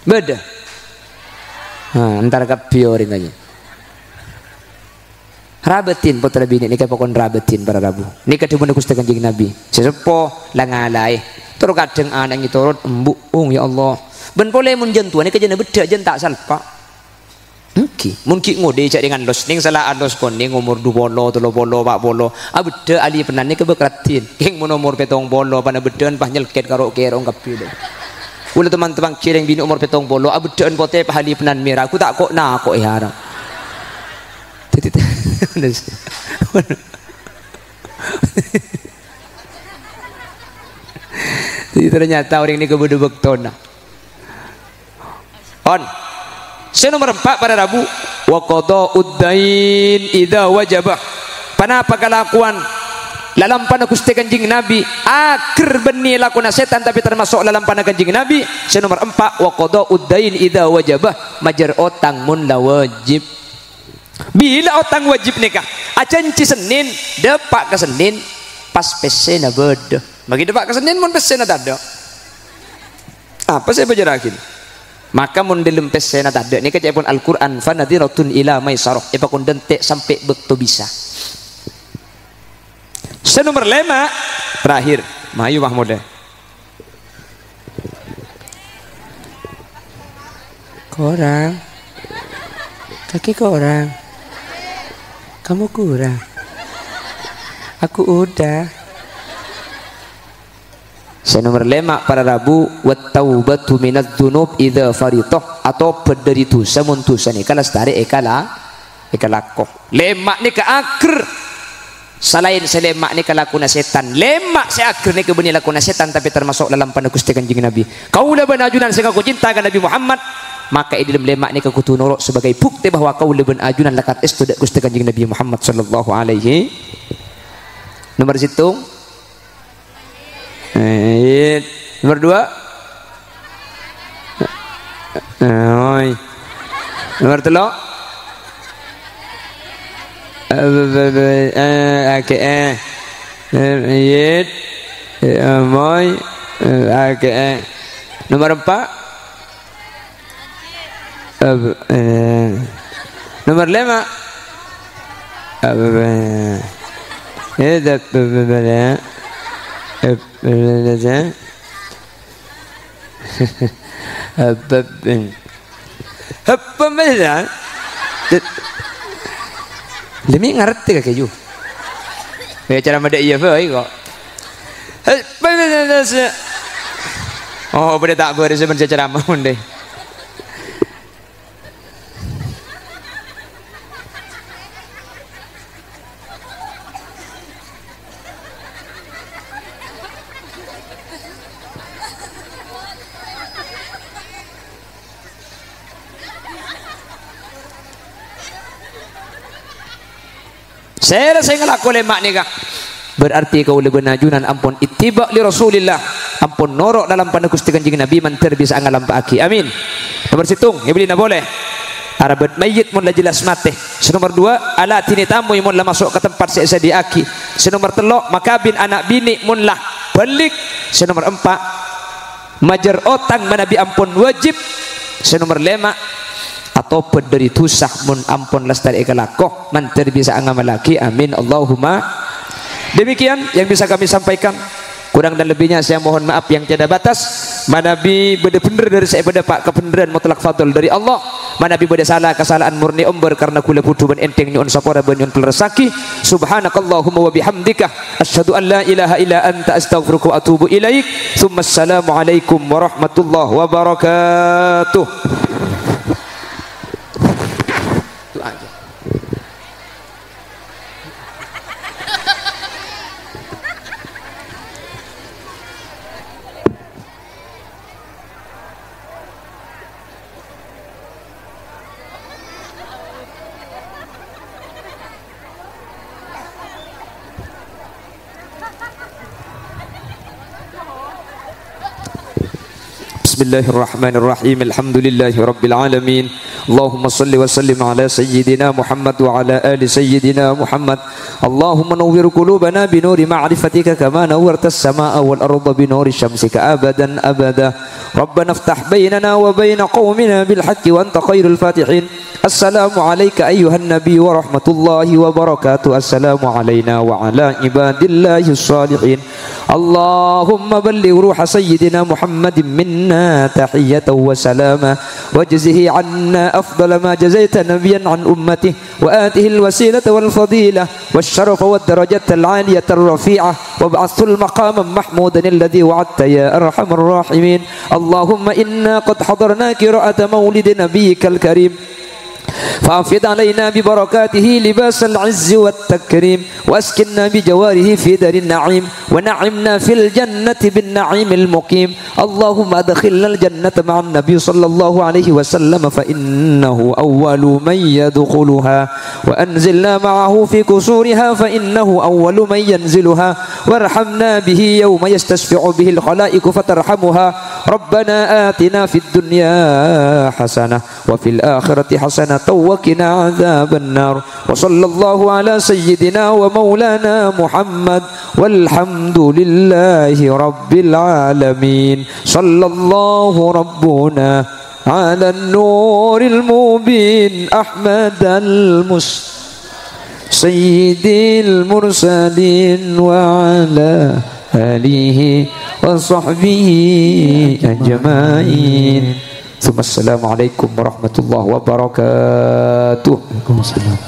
beda antara kapioring aja rabetin putra bini ni kapokon rabetin para rabu ni kadung Gusti Kanjeng Nabi sesepo langalai terus kadang anak itu turut embung ya Allah ben boleh mun jentua ni kejana beda jen tak salpa mungkin ngode cak dengan los ning salah alos koning umur 2 bolo 3 bolo 4 bolo abeda ali penan ni kebekratin king mun umur 7 bolo pana bedean pah nyelket karo kerong kapi de ulah teman-teman cireng bini umur 7 bolo abedean pote pah ali penan merah aku tak kok na kok harap titit jadi ternyata orang ini kebuduk tona on nomor 4 pada Rabu wa qada'ud dain idza wajaba panapa kalakuan dalam pana Gusti Kanjeng Nabi akhir beni lakuna setan tapi termasuk dalam pana Kanjeng Nabi nomor 4 wa qada'ud dain idza wajaba majar otang mun la wajib bila otang wajib nikah acanci Senin depak ke Senin pas pesena beda bagi depak ke Senin mun pesena tak ada apa saya bajarakin maka mun dalam pesena tadi ni kecek pun Al-Quran fanadiratun ila maisarah ipakun dentek sampai betul bisa nomor 5 terakhir Mayu Mahmud kurang kaki kurang kamu kurang aku udah nomor 5 para Rabu wat taubatu minadz dzunub idza faritah atau pederi dosa mun dosa ni kala stare ekalakoh lemak ni ke akhir selain selemak ni kalakuna setan lemak se akhir ni ke beni lakuna setan tapi termasuk dalam pandangan Gusti Kanjeng Nabi kaula benajunan sing aku cinta ka Nabi Muhammad maka di dalam lemak ni ke kudu nurut sebagai bukti bahwa kaula benajunan lakat estu Gusti Kanjeng Nabi Muhammad sallallahu alaihi nomor situng nomor 2 nomor 3 nomor 4 nomor 5 Demi ngerti kak keju. Cara mada iya kok. Oh, pada tak boleh sebenarnya cara mau deh. Saya ngelaku lemak nih kak. Berarti kau lebih najunan ampun ittiba li Rasulillah, ampun norok dalam pada Gusti Kanjeng Nabi manter bisa ngalam aki. Amin. Nomor situng ya beli boleh. Arabat mayit mun la jelas mate. Senomor 2 ala tini tamu mun la masuk ke tempat saya di aki. Senomor 3 makabin anak bini mun lah balik. Senomor 4 majar otang manabi ampun wajib. Senomor 5 atau pederi tusah mun ampun lestari ikalakoh manter bisa ngamalaki. Amin Allahumma. Demikian yang bisa kami sampaikan, kurang dan lebihnya saya mohon maaf yang tiada batas. Manabi bener-bener dari saya pada pak kebenaran mutlak fadl dari Allah. Manabi beda salah kesalahan murni umber karena kula kudu ben enteng nyun sapora ben nyun resaki. Subhanakallahumma wa bihamdika asyhadu an la ilaha illa anta astaghfiruka wa atubu ilaik. Tsumma assalamu alaikum warahmatullahi wabarakatuh. Itu aja. Bismillahirrahmanirrahim. Alhamdulillahi rabbil alamin. Allahumma salli wa sallim ala sayyidina Muhammad wa ala ali sayyidina Muhammad. Allahumma nawwir qulubana bi nuri ma'rifatika kama nawwarta as-samaa'a wal arda bi nuri syamsika abadan abada. Rabbana iftah bainana wa bain qaumina bil haqqi wa anta khairul fatihin. Assalamu alayka ayyuhan nabiy wa rahmatullahi wa barakatuh. Assalamu alayna wa ala ibadillahi salihin. Allahumma balligh ruha sayyidina Muhammadin minna tahiyatan wa salama wajzihi anna afdala ma jazaita nabiyyan an ummatihi wa atihi alwasilata wal fadilah wasyarafa wad darajata al aliyata ar rafi'ah wa ba'athul maqaman mahmudan alladhi wa'adta ya arhamar rahimin. Allahumma inna qad hadarna qira'ata maulid nabiyyikal karim فأفض علينا ببركاته لباس العز والتكريم وأسكننا بجواره في دار النعيم ونعمنا في الجنة بالنعيم المقيم. اللهم أدخلنا الجنة مع النبي صلى الله عليه وسلم فإنه أول من يدخلها وأنزلنا معه في كسورها فإنه أول من ينزلها وارحمنا به يوم يستشفع به الخلائق فترحمها. ربنا آتنا في الدنيا حسنة وفي الآخرة حسنة وقنا عذاب النار. وصلى الله على سيدنا ومولانا محمد والحمد لله رب العالمين. صلى الله ربنا على النور المبين أحمد سيد المرسلين وعلى آله وصحبه أجمعين. Assalamualaikum warahmatullahi wabarakatuh. Waalaikumsalam.